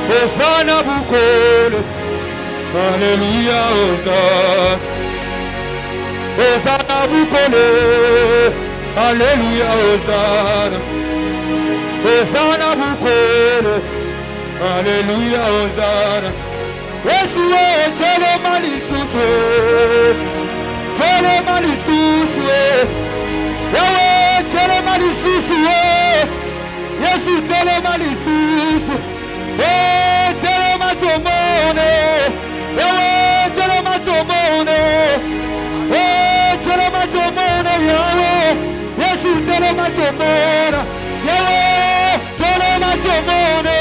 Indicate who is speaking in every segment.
Speaker 1: Hosanna Bukole. Alléluia, Hosanna. Hosanna Bukole. Alléluia, Hosanna. Hosanna Bukole. Alléluia, Hosanna. Yesuwe, tele malisusu. Tele malisusu. Yahweh, tele malisusu. Yesu, tele malisusu. Tele matomone. Yahweh, tele matomone. Tele matomone, Yahweh. Yesu, tele matomone. Yahweh, tele matomone.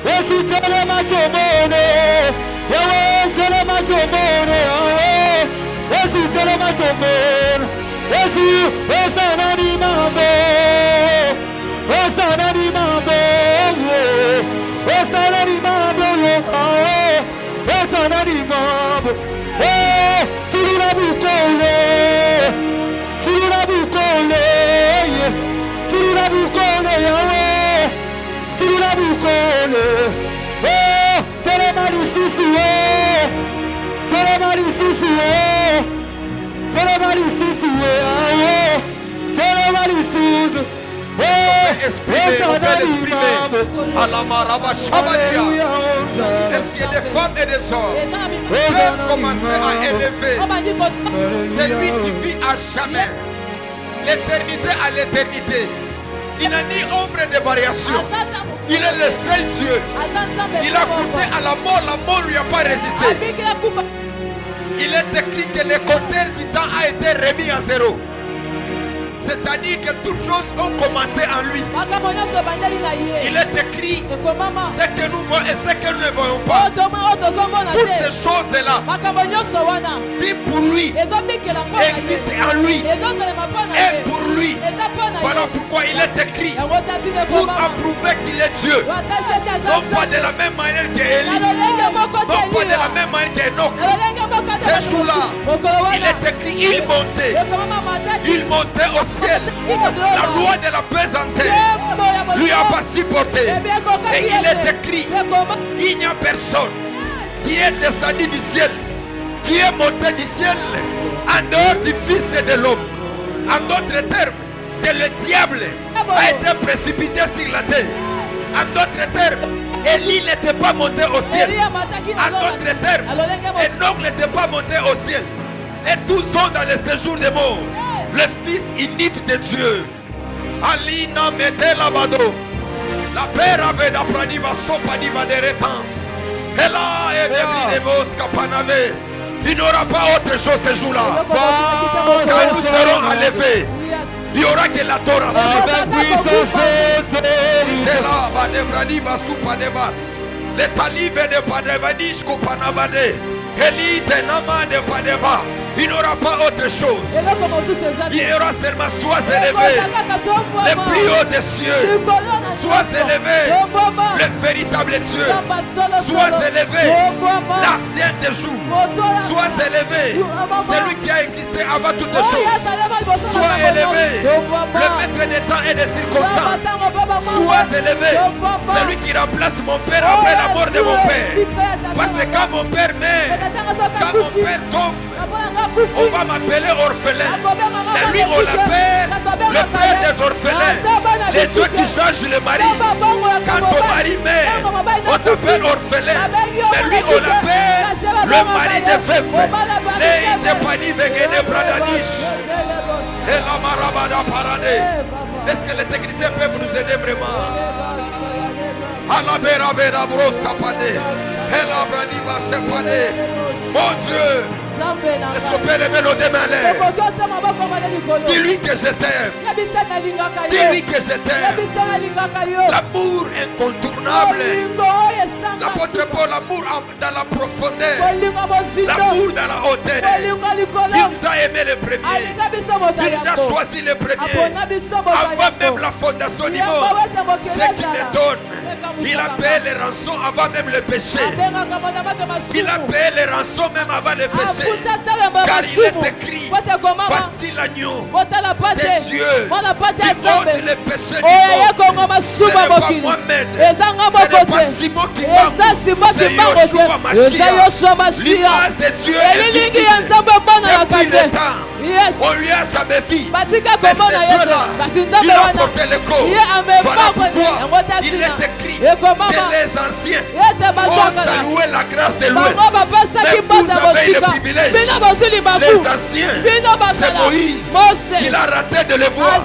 Speaker 1: Yesu, tele matomone. Yahweh, tele matomone. Yesu, tele matomone. Yesu, Hosanna di mambo. Hosanna di mambo. Hosanna di mambo. Hosanna di mambo. Turura bukole. Turura bukole. Turura bukole, Yahweh. Turura bukole. Tele malisusu. Tele malisusu. Tele malisusu. Tele malisusu.
Speaker 2: Est-ce qu'il y a des femmes et des hommes qui peuvent commencer à élever celui qui vit à jamais, l'éternité à l'éternité? Il n'a ni ombre de variation. Il est le seul Dieu. Il a goûté à la mort lui a pas résisté. Il est écrit que le compteur du temps a été remis à zéro. C'est-à-dire que toutes choses ont commencé en lui. Il est écrit ce que nous voyons et ce que nous ne voyons pas. Toutes ces choses-là vivent pour lui, existent en lui et pour lui. Voilà pourquoi il est écrit pour approuver qu'il est Dieu. Non pas de la même manière qu'Élie, non pas de la même manière qu'Enoch. Ces jours-là, il est écrit, il montait au ciel. La loi de la pesantée lui a pas supporté. Et il est écrit, il n'y a personne qui est descendu du ciel, qui est monté du ciel en dehors du Fils de l'homme. En d'autres termes, que le diable a été précipité sur la terre. En d'autres termes, Élie n'était pas monté au ciel. En d'autres termes, Enoch n'était pas monté au ciel. Et tous sont dans le séjour des morts. Le Fils unique de Dieu. Alina mette la bado. La père avait d'apprendre va sopani va de rétance. Et là, et de vos capanave. Il n'y aura pas autre chose ce jour-là. Quand nous serons enlevés, il n'y aura que l'adoration. Les talibés de Padevanish Kopanavade. Elite Nama de Padeva. Il n'y aura pas autre chose. Il y aura seulement sois élevé le plus haut des cieux. Sois élevé le véritable Dieu. Sois élevé l'ancien des jours. Sois élevé celui qui a existé avant toutes choses. Sois élevé le maître des temps et des circonstances. Sois élevé celui qui remplace mon père après la mort de mon père. Parce que quand mon père meurt, quand mon père tombe, on va m'appeler orphelin. Mais lui on l'appelle le père des orphelins. Les dieux qui changent le mari. Quand ton mari meurt, on t'appelle orphelin. Mais lui on l'appelle le mari des veuves. Les Itepani Vegene Bradadish. Et la Marabada Parade. Est-ce que les techniciens peuvent nous aider vraiment? Alabera Vera Brosa Pade. Et la Bradiva Sepade. Mon Dieu. Est-ce qu'on peut lever nos deux mains? Dis-lui que je t'aime. Dis-lui que je t'aime. L'amour incontournable. L'apôtre Paul, l'amour dans la profondeur. L'amour dans la hauteur. Il nous a aimé le premier. Il nous a choisi le premier. Avant même la fondation du monde. Ce qui m'étonne, Il a payé les rançons avant même le péché. Il a payé les rançons même avant le péché. Car il est écrit, voici l'agneau de Dieu qui ôte les péchés du monde. Ce n'est pas Mohamed, ce n'est pas Simon qui m'a, c'est Yoshua Mashiach, l'image de Dieu est visible depuis le temps. On lui a jamais vu. Mais c'est Dieu-là, il a porté le corps. Voilà pourquoi il est écrit que les anciens ont salué la grâce de Dieu. Mais vous avez le privilège. Les anciens, c'est Moïse qu'il a raté de le voir.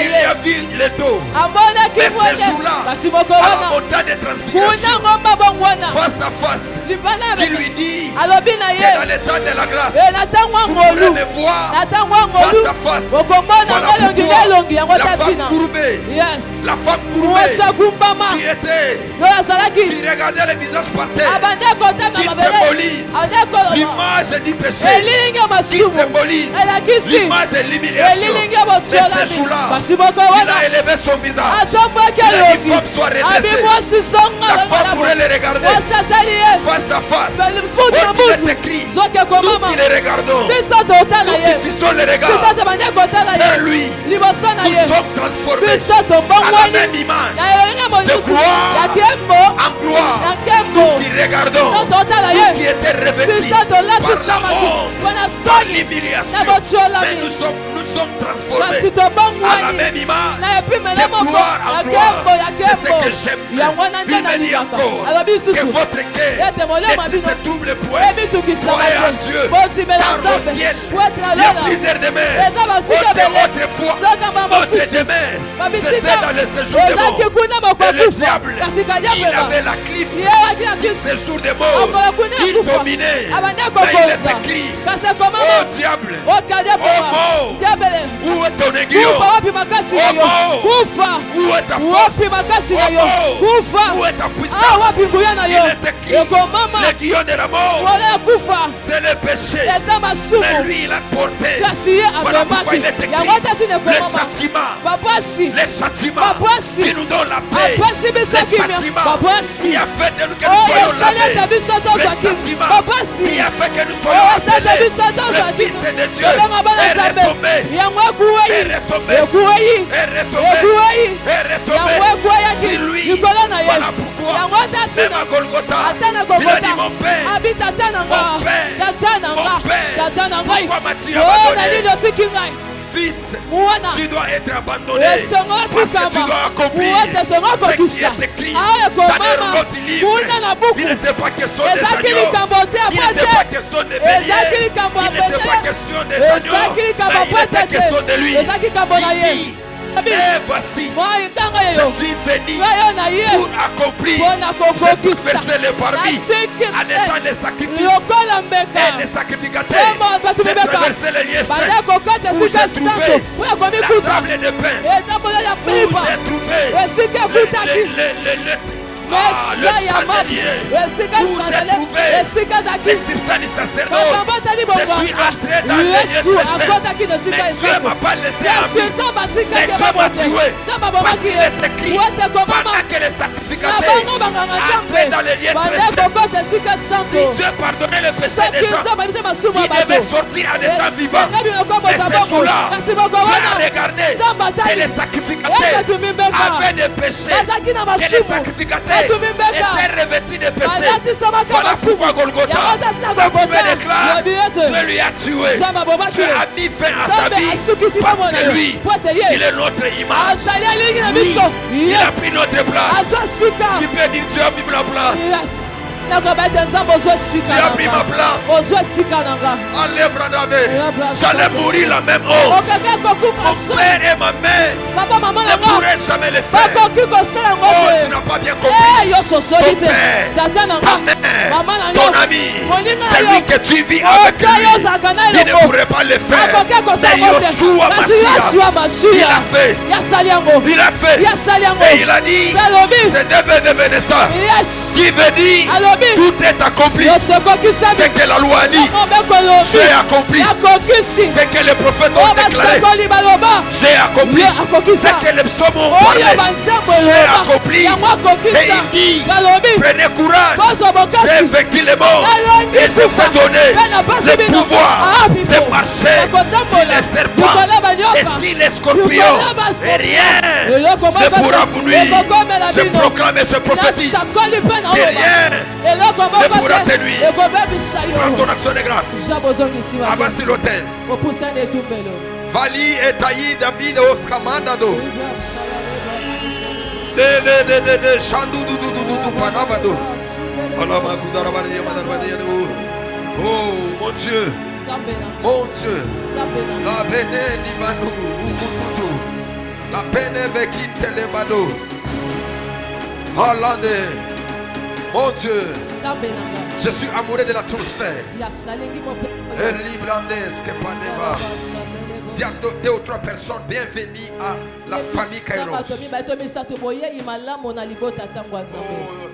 Speaker 2: Il y a vu le dos. Mais ce jour-là, à la montagne de transfiguration, face à face, qui lui dit que dans l'état de la grâce, vous pourrez me voir face à face. Voilà pourquoi la femme courbée, qui regardait le visage par terre, qui symbolise l'image du péché, qui symbolise l'image de l'humiliation. Et ce jour-là, il a élevé son visage. Il a dit, femme, sois redressée. La femme pourrait le regarder face à face. Il est écrit, nous qui le regardons, nous qui fissons le regard vers lui, nous sommes transformés à la même image, de gloire en gloire. Nous qui regardons, nous qui étions revêtus par la honte, par l'humiliation, mais nous sommes transformés à la même image, de gloire en gloire. C'est ce que j'aime. Il me dit encore que votre cœur ne se trouble point. Croyez en Dieu, car au ciel, il y a plusieurs demeures. Autrefois, notre demeure, c'était dans le séjour des morts. Et le diable, il avait la cliff du séjour des morts. Il dominait. Mais il est écrit, oh diable, oh mort, où est ton aiguillon? Oh mort, où est ta force? Oh mort, où est ta puissance? Il est écrit, l'aiguillon de la mort, c'est le péché. Mais lui, il a porté. Voilà pourquoi il est écrit, les châtiments qui nous donnent la paix, les châtiments qui a fait de nous que nous soyons lavés, les châtiments qui a fait que nous soyons appelés, le Fils de Dieu est retombé, est retombé sur lui. Voilà pourquoi même à Golgotha, il a dit mon Père, pourquoi m'as-tu abandonné? Fils, tu dois être abandonné parce que tu dois accomplir ce qui est écrit dans le livre. Il n'était pas question des agneaux, il n'était pas question des béliers, il n'était pas question des agneaux, mais il était question de lui. Il dit, et voici, je suis venu pour accomplir ce que versé le parvis en étant les sacrifices et les sacrificateurs. J'ai traversé les lieux saints où j'ai trouvé la table de pain, où j'ai trouvé le chandelier, où j'ai trouvé les substances du sacerdoce. Je suis entré dans les lieux très saints, mais Dieu m'a pas laissé en vie, mais Dieu m'a tué, parce qu'il est écrit, pendant que les sacrificateurs entraient dans les lieux très saints, si Dieu pardonnait le péché des gens, il devait sortir en étant vivant. Mais ce jour-là, Dieu a regardé que les sacrificateurs avaient des péchés, que les sacrificateurs était revêtu de péché. Voilà pourquoi Golgotha, la première déclare, Dieu lui a tué. Dieu a mis fin à sa vie parce que lui, il est notre image. Lui, il a pris notre place. Tu peux dire tu as mis ma place. Tu as pris ma place. Allez, Brandave. J'allais mourir la même honte. Mon père et ma mère ne pourraient jamais le faire. Oh, tu n'as pas bien compris. Ton père, ta mère frère, ton ami, celui que tu vis avec lui, il ne pourrait pas le faire. Mais Yoshua Mashiach, il a fait. Il a fait. Et il a dit, c'est Devenesta qui veut dire, tout est accompli. C'est que la loi dit, j'ai accompli. C'est que les prophètes ont déclaré, j'ai accompli. C'est que les psaumes ont parlé, j'ai accompli. Et il dit, prenez courage, j'ai vaincu les morts et je vous donner le pouvoir de marcher sur les serpents et sur les scorpions, et rien ne pourra vous nuire. Je proclame et je prophétise que rien ne pourra te nuire. Prends ton action de grâce. Avance sur l'autel. Vali et Taï David Oskamandado. De Chandoudou Panavado. Oh mon Dieu. Mon Dieu. La bene Divano. La bene Vekin Telebado. Hollande. Mon Dieu. Je suis amoureux de l'atmosphère. El Librandes que Paneva. Dis à 2 ou 3 personnes, bienvenue à la famille Kairos. Oh,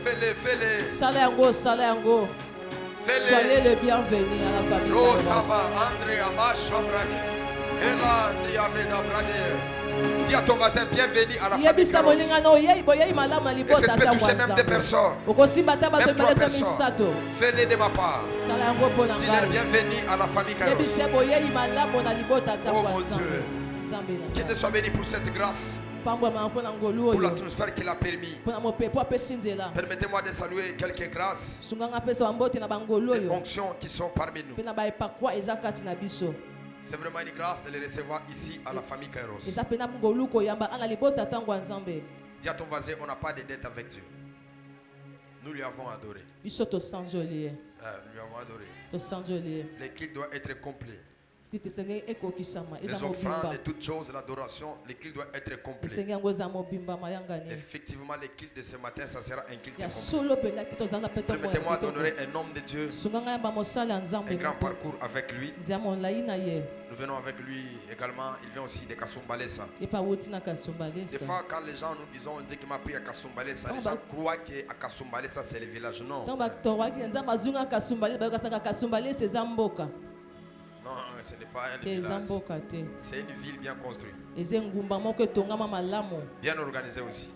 Speaker 2: fais-le.
Speaker 3: Soyez le bienvenu à la famille Kairos.
Speaker 2: Dis à ton voisin, bienvenue à la famille Kairos. Et ça peut toucher même 2 personnes. Même 3 personnes. Fais-le de ma part. Dis-leur bienvenue à la famille Kairos. Oh mon Dieu. Que Dieu soit béni pour cette grâce. Pour l'atmosphère qu'il a permis. Permettez-moi de saluer quelques grâces et onctions qui sont parmi nous. C'est vraiment une grâce de les recevoir ici à la famille Kairos. Dis à ton voisin, on n'a pas de dette avec Dieu. Nous lui avons adoré. Nous lui avons adoré. Les cultes doivent être complets. Les offrandes et toutes choses, l'adoration, les cultes doivent être complets. Effectivement, les cultes de ce matin, ça sera un culte complet. Permettez-moi d'honorer un homme de Dieu, un grand parcours avec lui. Nous venons avec lui également. Il vient aussi de Kasumbalesa. Des fois, quand les gens nous disent, on dit qu'il m'a pris à Kasumbalesa, les gens croient qu'à Kasumbalesa c'est le village. Non. Non, ce n'est pas un village. C'est une ville bien construite. Bien organisée aussi.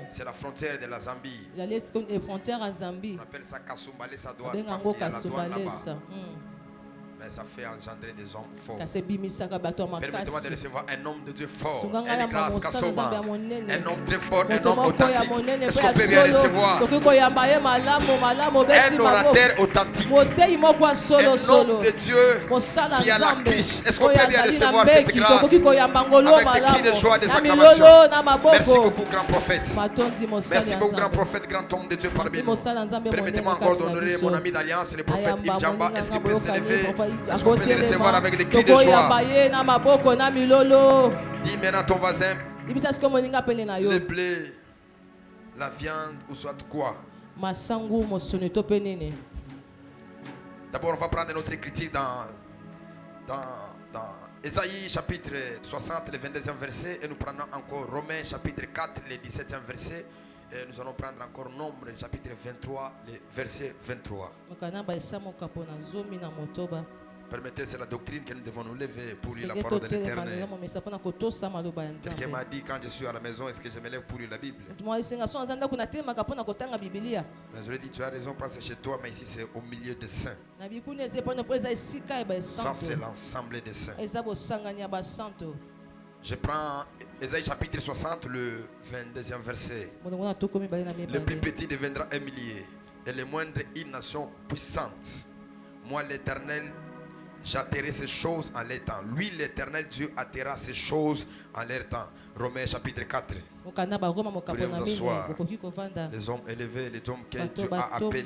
Speaker 2: C'est la frontière de la Zambie. On appelle ça Kasumbalesa douane parce qu'il y a la douane là-bas. Mais ça fait engendrer des hommes forts. Permettez-moi de recevoir un homme de Dieu fort. Un grâce, Kasoma. Un homme très fort, un homme authentique. Est-ce qu'on peut bien recevoir un orateur authentique? Un homme de Dieu qui a la crise. Est-ce qu'on peut bien recevoir cette grâce avec des cris de joie, des acclamations? Merci beaucoup, grand prophète. Merci beaucoup, grand prophète, grand homme de Dieu parmi nous. Permettez-moi encore d'honorer mon ami d'alliance, le prophète Yves Djamba. Est-ce qu'il peut s'élever? Est-ce qu'on peut les recevoir avec des cris de joie? Dis maintenant à ton voisin, le blé, la viande ou soit quoi. D'abord on va prendre notre critique dans Ésaïe chapitre 60, le 22e verset. Et nous prenons encore Romains chapitre 4, le 17e verset. Et nous allons prendre encore Nombre chapitre 23, le verset 23. Permettez, c'est la doctrine que nous devons nous lever pour lire la parole de l'Éternel. Quelqu'un m'a dit quand je suis à la maison, est-ce que je me lève pour lire la Bible? Mais je lui ai dit, tu as raison, parce que chez toi, mais ici c'est au milieu des saints. Ça c'est l'ensemble des saints. Je prends Ésaïe chapitre 60, le 22e verset. Le plus petit deviendra un millier, et le moindre une nation puissante. Moi l'Éternel, j'atterrai ces choses en leur temps. Lui, l'Éternel Dieu, atterra ces choses en leur temps. Romains chapitre 4. Veuillez vous asseoir. Les hommes élevés, les hommes que Dieu a appelés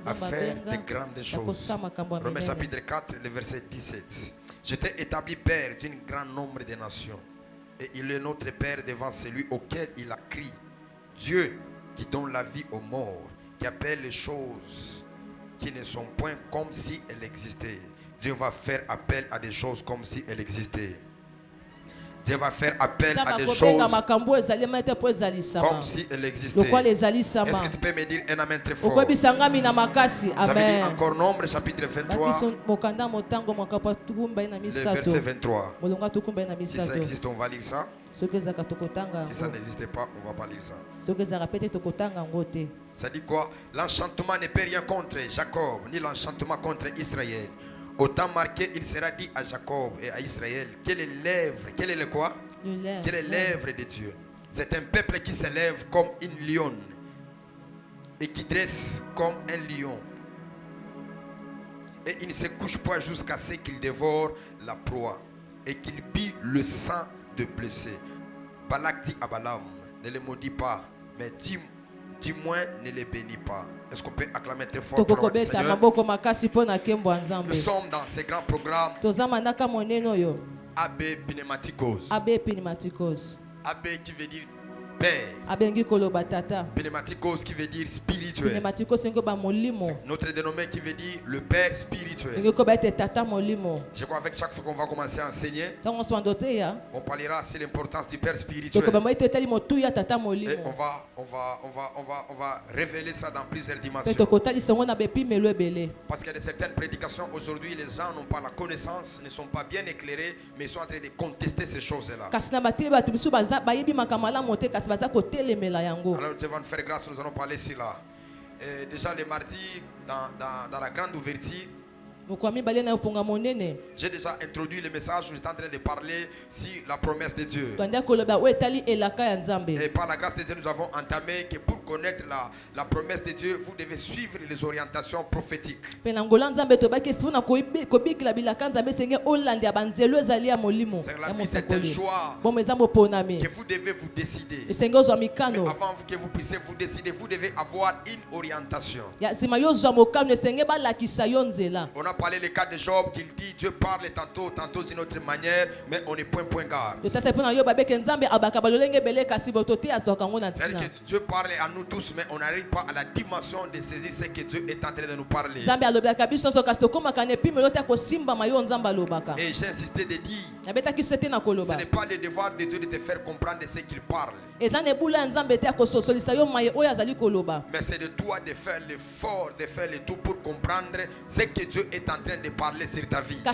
Speaker 2: à faire de grandes choses. Romains chapitre 4, le verset 17. Je t'ai établi père d'un grand nombre de nations. Et il est notre père devant celui auquel il a crié. Dieu qui donne la vie aux morts qui appelle les choses qui ne sont point comme si elles existaient. Dieu va faire appel à des choses comme si elles existaient. Dieu va faire appel à des choses comme si elles existaient. Est-ce que tu peux me dire un amen très fort? J'avais dit encore Nombre chapitre 23, le verset 23. Si ça existe, on va lire ça. Si ça n'existe pas, on ne va pas lire ça. Ça dit quoi? L'enchantement ne peut rien contre Jacob, ni l'enchantement contre Israël. Autant marqué, il sera dit à Jacob et à Israël, quelle est l'œuvre, quelle est le quoi? Quelle est l'œuvre de Dieu? C'est un peuple qui s'élève comme une lionne et qui dresse comme un lion. Et il ne se couche pas jusqu'à ce qu'il dévore la proie et qu'il pille le sang de blessés. Balak dit à Balaam, ne le maudis pas, mais du moins ne les bénis pas. Est-ce qu'on peut acclamer très fort pour le Seigneur? Nous sommes dans ce grand programme Abbé Pneumaticos. Abbé qui veut dire Père. Pneumaticos qui veut dire spirituel. Notre dénommé qui veut dire le Père spirituel. Je crois avec chaque fois qu'on va commencer à enseigner, on parlera sur l'importance du Père spirituel. Et on va révéler ça dans plusieurs dimensions. Parce qu'il y a de certaines prédications aujourd'hui, les gens n'ont pas la connaissance, ne sont pas bien éclairés, mais ils sont en train de contester ces choses-là. Alors Dieu va nous faire grâce, nous allons parler ici là. Déjà le mardi, dans la grande ouverture, j'ai déjà introduit le message où j'étais en train de parler sur la promesse de Dieu. Et par la grâce de Dieu, nous avons entamé que pour connaître la promesse de Dieu, vous devez suivre les orientations prophétiques. C'est la vie, c'est un choix que vous devez vous décider. Mais avant que vous puissiez vous décider, vous devez avoir une orientation. On a parlé le cas de Job, qu'il dit Dieu parle tantôt d'une autre manière, mais on est point garde. C'est-à-dire que Dieu parle à nous tous, mais on n'arrive pas à la dimension de saisir ce que Dieu est en train de nous parler. Et j'ai insisté de dire, ce n'est pas le devoir de Dieu de te faire comprendre ce qu'il parle. Mais c'est de toi de faire l'effort, de faire le tout pour comprendre ce que Dieu est en train de parler sur ta vie. Nous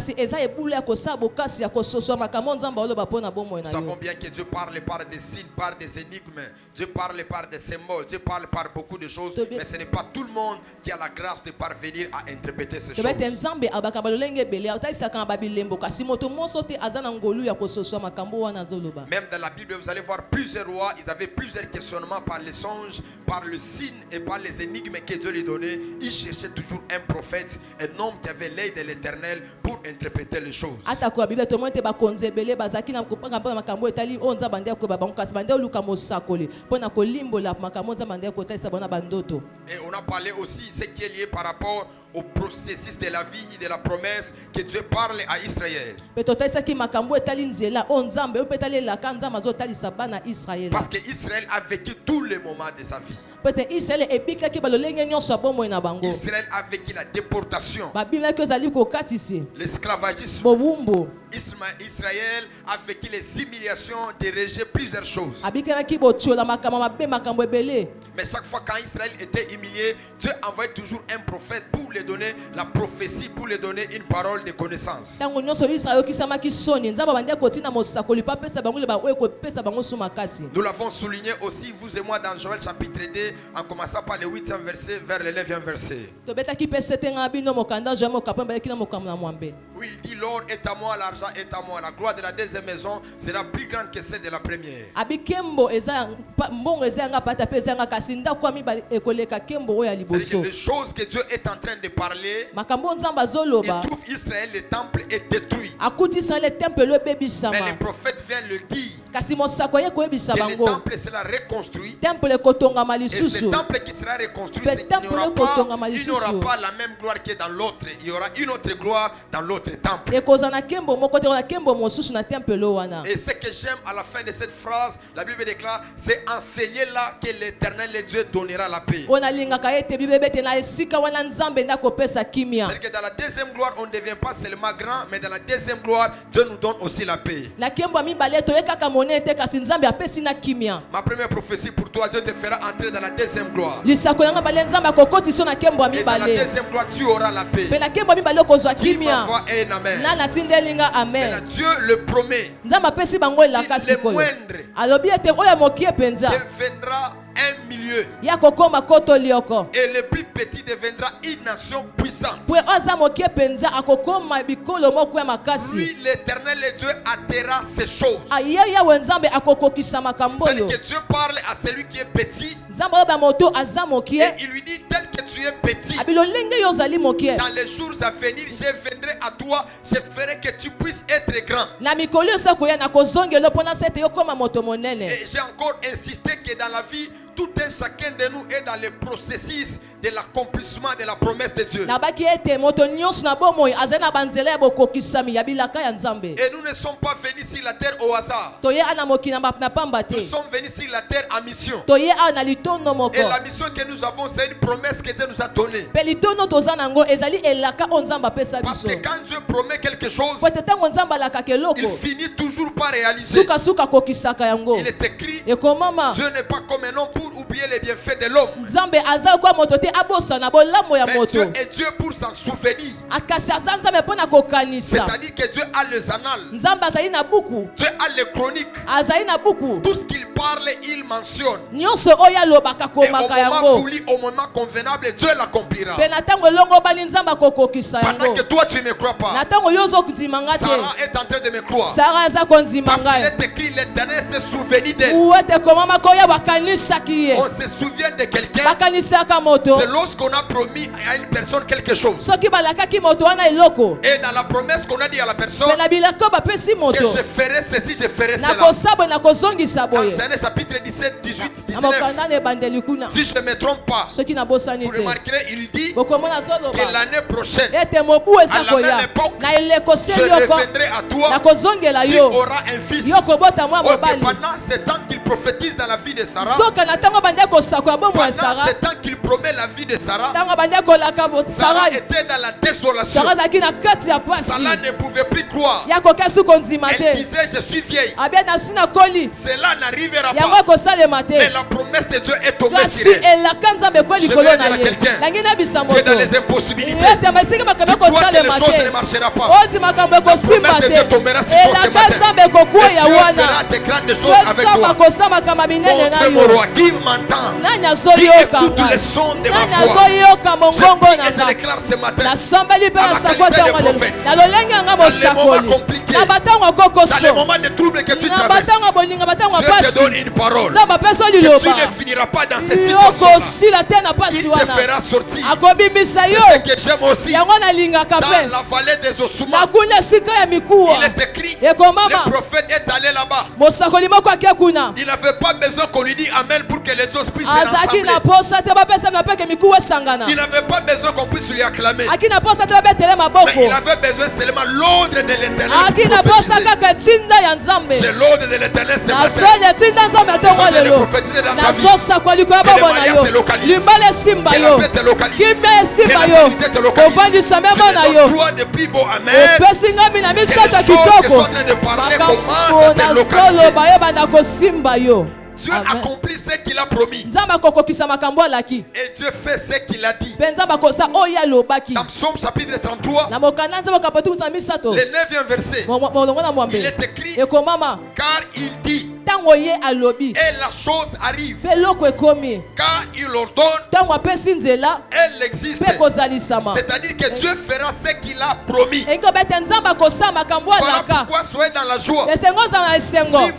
Speaker 2: savons bien que Dieu parle par des signes, par des énigmes. Dieu parle par des symboles. Dieu parle par beaucoup de choses. Mais ce n'est pas tout le monde qui a la grâce de parvenir à interpréter ces choses. Même dans la Bible, vous allez voir plusieurs rois. Ils avaient plusieurs questionnements par les songes, par le signe et par les énigmes que Dieu lui donnait. Ils cherchaient toujours un prophète, un homme qui avait l'œil de l'Éternel pour interpréter les choses. Et on a parlé aussi ce qui est lié par rapport au processus de la vie, de la promesse que Dieu parle à Israël. Parce que Israël a vécu tous les moments de sa vie. Israël a vécu la déportation, l'esclavagisme. Israël a vécu les humiliations, des rejets, plusieurs choses. Mais chaque fois quand Israël était humilié, Dieu envoyait toujours un prophète pour lui donner la prophétie, pour lui donner une parole de connaissance. Nous l'avons souligné aussi, vous et moi, dans Joël chapitre 2, en commençant par le 8e verset vers le 9e verset. Où il dit, l'or est à moi, l'argent est à moi. La gloire de la deuxième maison sera plus grande que celle de la première. C'est-à-dire que les choses que Dieu est en train de parler, il trouve Israël, le temple est détruit. Mais le prophète vient le dire. Que le temple sera reconstruit. Et ce temple qui sera reconstruit, il n'y aura pas la même gloire que dans l'autre. Il y aura une autre gloire dans l'autre. autre temple. Et ce que j'aime à la fin de cette phrase, la Bible déclare, c'est enseigner là que l'Éternel, le Dieu, donnera la paix. C'est-à-dire que dans la deuxième gloire, on ne devient pas seulement grand, mais dans la deuxième gloire, Dieu nous donne aussi la paix. Ma première prophétie pour toi, Dieu te fera entrer dans la deuxième gloire. Et dans la deuxième gloire, tu auras la paix. Qui m'envoie un amen. Maintenant, Dieu le promet. Le moindre deviendra un milieu. Et le plus petit deviendra une nation puissante. Lui, l'Éternel, le Dieu, atterra ces choses. C'est-à-dire que Dieu parle à celui qui est petit. Et il lui dit, tel que tu es petit, dans les jours à venir, je viendrai à toi, je ferai que tu puisses être grand. Et j'ai encore insisté que dans la vie, tout un chacun de nous est dans le processus de l'accomplissement de la promesse de Dieu. Et nous ne sommes pas venus sur la terre au hasard. Nous sommes venus sur la terre en mission. Et la mission que nous avons, c'est une promesse que Dieu nous a donnée. Parce que quand Dieu promet quelque chose, il finit toujours par réaliser. Il est écrit, Dieu n'est pas comme un homme pour oublier les bienfaits de l'homme. Mais Dieu est Dieu pour s'en souvenir. C'est-à-dire que Dieu a les annales. Dieu a les chroniques. Tout ce qu'il parle, il mentionne. Et au moment voulu, au moment convenable, Dieu l'accomplira. Pendant que toi tu ne me crois pas, Sarah est en train de me croire. Parce qu'il est écrit, l'Éternel s'est souvenu d'elle. On se souvient de quelqu'un. C'est lorsqu'on a promis à une personne quelque chose. Et dans la promesse qu'on a dit à la personne, que je ferai ceci, je ferai cela. Dans Genèse chapitre 17, 18, 19. Si je ne me trompe pas, vous remarquerez, il dit que l'année prochaine, à la même époque, je reviendrai à toi, tu auras un fils. Pendant ce temps qu'il prophétise dans la vie de Sarah, pendant ce temps qu'il promet la vie de Sarah, Sarah était dans la désolation. Sarah ne pouvait plus croire. Elle disait, je suis vieille. Cela n'arrivera pas. Mais la promesse de Dieu est tombée sur elle. Je veux dire à quelqu'un qui est dans les impossibilités, tu crois que les choses ne marcheront pas. La promesse de Dieu tombera sur toi ce matin. Et Dieu fera des grandes choses avec toi. Mon Dieu, mon roi, qui m'entend, qui écoute le son de ma voix, je prie et je déclare ce matin, à la qualité de prophète, dans les moments compliqués, dans les moments de trouble que tu traverses, Dieu te donne une parole que tu ne finiras pas dans ces situations-là. Il te fera sortir. C'est ce que j'aime aussi dans la vallée des ossements. Il est écrit, le prophète est allé là-bas. Il n'avait pas besoin qu'on lui dise Amen pour que les os puissent se rassembler. Il n'avait pas besoin qu'on puisse lui acclamer. Mais il avait besoin seulement l'ordre de l'Éternel. C'est l'ordre de l'Éternel ce matin. Il fallait le prophétiser dans ta vie. Que le mariage te localise. Que la paix te localise. Que la stabilité te localise. Je te donne gloire de plus beau Amen. Et les choses qui sont en train de parler commencent à te localiser. Dieu accomplit ce qu'il a promis. Et Dieu fait ce qu'il a dit. Dans Psaume chapitre 33, le 9e verset, il est écrit, car il dit, et la chose arrive, car il ordonne, elle existe. C'est-à-dire que Dieu fera ce qu'il a promis. Voilà pourquoi soyez dans la joie. Si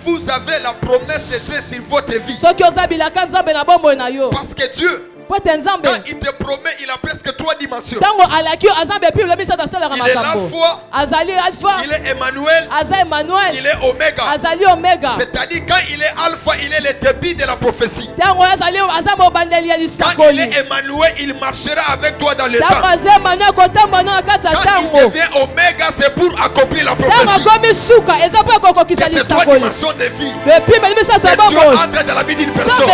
Speaker 2: vous avez la promesse de Dieu sur votre vie, parce que Dieu, quand il te promet, il a presque 3 dimensions manifestations. Il est l'alpha, il est Emmanuel, il est Oméga. C'est-à-dire quand il est alpha, il est le début de la prophétie. Quand il est Emmanuel, il marchera avec toi dans le temps. Quand il devient Oméga, c'est pour accomplir la prophétie. C'est toi une dimension de vie. Et Dieu entre dans la vie d'une personne. Tu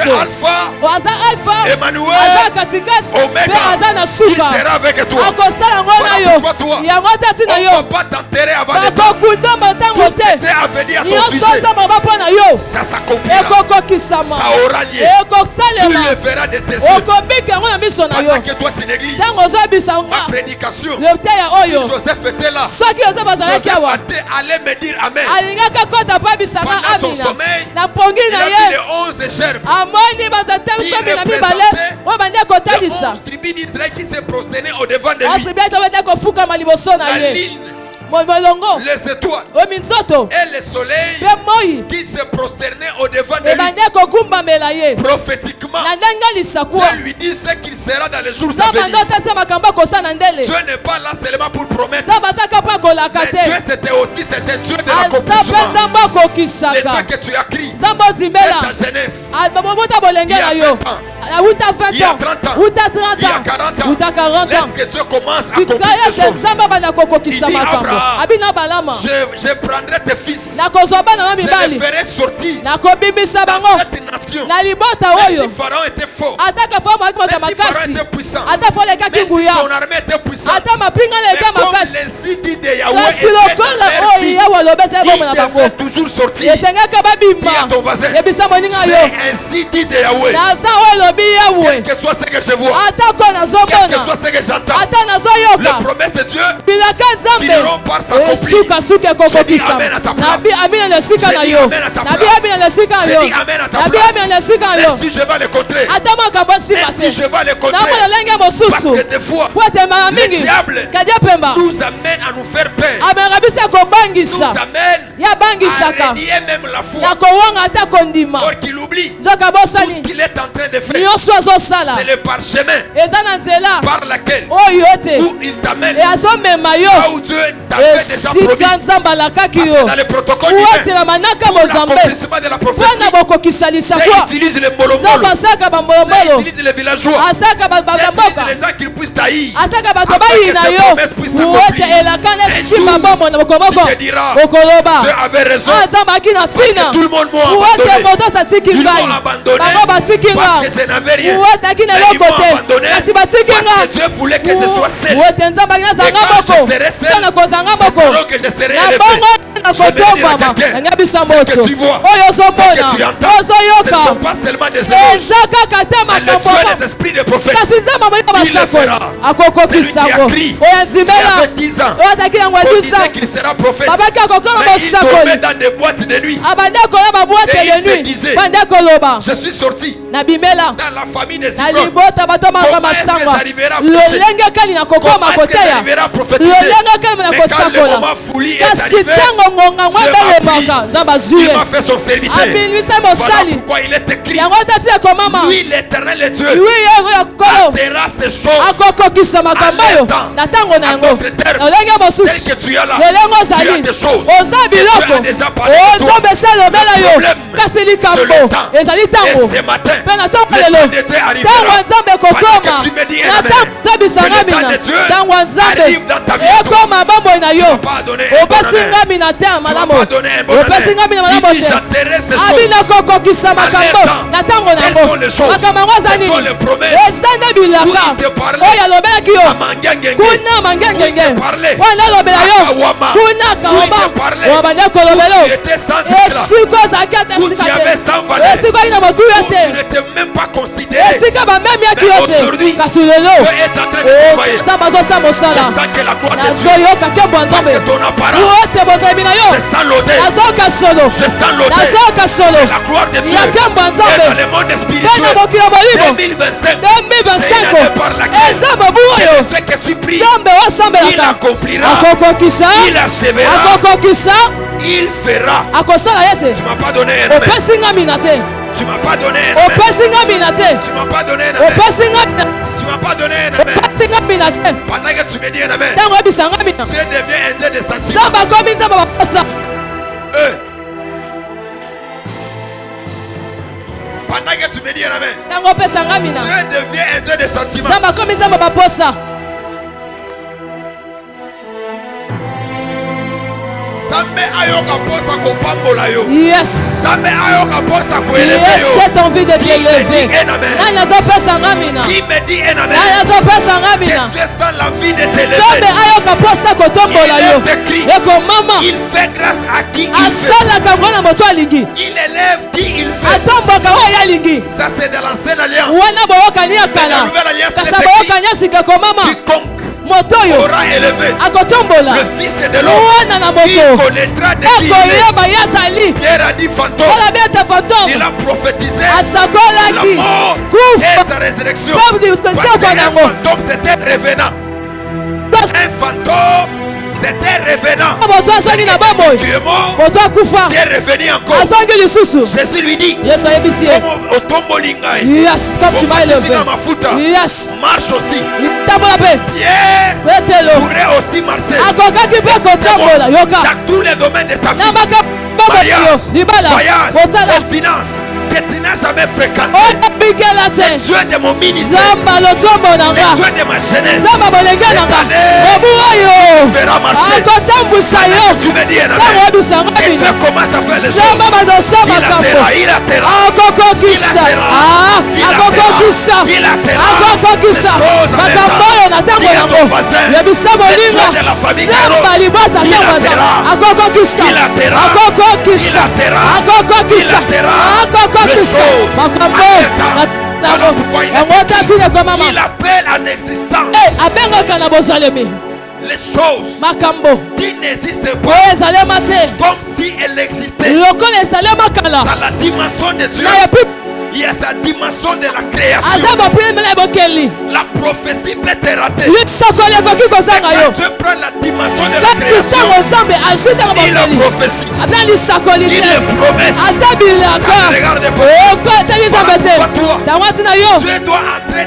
Speaker 2: es alpha, Emmanuel, Oméga. Il sera avec toi. Voilà pourquoi toi, on ne va pas t'enterrer avant le temps. Tout ce qui était à venir à ton sujet, ça s'accomplira. Ça aura lieu. Tu le verras de tes yeux. Pendant que toi tu négliges ma prédication. Si Joseph était là, Joseph allait me dire Amen. Pendant son sommeil, il a vu les 11 gerbes qui représentaient les 11 tribus d'Israël qui se prosternaient au devant de lui. La ligne, les étoiles et le soleil qui se prosternaient au devant de lui. Prophétiquement, Dieu lui dit ce qu'il sera dans les jours à venir. Dieu n'est pas là seulement pour promettre, mais Dieu c'était aussi Dieu de l'accomplissement. Le Dieu que tu as crié dès ta jeunesse, il y a 20 ans, il y a 30 ans, il y a 40 ans. Laisse que Dieu commence à accomplir des choses. Il dit Abraham, je prendrai tes fils, je les ferai sortir dans cette nation. Même si Pharaon était fort, même si Pharaon était puissant, même si son armée était puissante, mais comme l'insi dit de Yahweh était dans leur vie, il devait toujours sortir. Dis à ton voisin, c'est ainsi dit de Yahweh. Quel que soit ce que je vois, quel que soit ce que j'entends, les promesses de Dieu finiront par s'accomplir. Je dis Amen à ta place. Je dis Amen à ta place. Je dis Amen à ta place. Même si je vais le contrer. Même si je vais le contrer. Parce que des fois, le diable nous amène à nous faire peur. Nous amène à renier même la foi. Or qu'il oublie tout ce qu'il est en train de faire. C'est le parchemin par laquelle où il t'amène, là où Dieu t'a fait déjà promis. Parce que dans le protocole divin, pour l'accomplissement de la prophétie, Dieu utilise les molomolo, Dieu utilise les villageois, Dieu utilise les gens qui puissent tailler, afin que ces promesses puissent t'accomplir. Un jour, tu te diras, Dieu avait raison, parce que tout le monde m'a abandonné. Ils m'ont abandonné parce que je n'avais rien. Mais ils m'ont abandonné parce que Dieu voulait que je sois seul. Et quand je serai seul, c'est alors que je serai élevé. Je vais dire à quelqu'un, ce que tu vois, ce que tu entends, ce ne sont pas seulement des émotions, mais le Dieu des esprits de prophètes. Il le fera. Celui qui a crié, qui avait 10 ans, on disait qu'il sera prophète, mais il dormait dans des boîtes de nuit. Et il se disait, je suis sorti dans la famille des Ivrones. Comment est-ce que j'arriverai à prêcher? Comment est-ce que j'arriverai à prophétiser? Mais quand le moment fouli est arrivé, Dieu m'a fait son serviteur. Voilà pourquoi il est écrit, lui l'Éternel est Dieu, attira ces choses à leur temps. À notre terme, dès que tu es là, tu as des choses et Dieu a déjà parlé de toi. Le problème, c'est le temps. Et ce matin, le temps de Dieu arrivera. Pendant que tu me dis Amen, que le temps de Dieu arrive dans ta vie. Tu ne vas pas donner un bon amen. Tu ne vas pas donner un bon amen. Il dit j'atterrai ces choses à leur temps. Quelles sont les choses? Ce sont les promesses où il te parlait à Mangengenge, où il te parlait à Kawama, où il te parlait où tu étais sans éclat, où tu avais sans valeur, où tu n'étais même pas considéré. Mais aujourd'hui, Dieu est en train de t'envoyer. Je sens que la gloire de Dieu, parce que ton apparence, je sens l'odeur. Je sens l'odeur. La gloire de Dieu est dans le monde spirituel. 2025, c'est une année par laquelle le Dieu que tu pries, il accomplira, il achèvera, il fera. Tu ne m'as pas donné un amen. Tu ne m'as pas donné un amen. Tu ne m'as pas donné un amen. Tu ne m'as pas pas donné un amen. Pendant que tu me dis un amen, Dieu devient un Dieu de sentiments. Pendant que tu me dis un amen, Dieu devient un Dieu de sentiments.
Speaker 3: Yes. Yes, cette envie de t'élever.
Speaker 2: Qui me dit un amen? Que Dieu sent l'envie de t'élever. Il fait grâce à qui il fait. Il élève qui il fait. Ça c'est de l'ancienne alliance. Dans la nouvelle alliance, c'est écrit, quiconque aura élevé le Fils de l'homme, il connaîtra de qui il est. Pierre a dit fantôme. Il a prophétisé la mort et sa résurrection. Parce qu'un fantôme c'était revenant. Un fantôme c'était revenant. Tu es mort, tu es revenu encore. Jésus lui dit,
Speaker 3: comme tu m'as élevé.
Speaker 2: Marche aussi. Pierre pourrait aussi marcher dans tous les domaines de ta vie. Voyage, et finance que tu n'as jamais fréquenté. Les Dieu de mon ministère, les Dieu de ma jeunesse, cette année fera marcher. Tu me dis un amen. Et Dieu commence à faire les choses. Il atterra les choses en état. Dis à ton voisin, les Dieu de la famille il appelle en existence les choses qui n'existent pas comme si elles existaient. Dans la dimension de Dieu, il y a sa dimension de la création. La prophétie peut te rater. Quand Dieu prend la dimension de la création, il la prophétie, il les promesses. Ça ne regarde pas. Toi, Dieu doit entrer.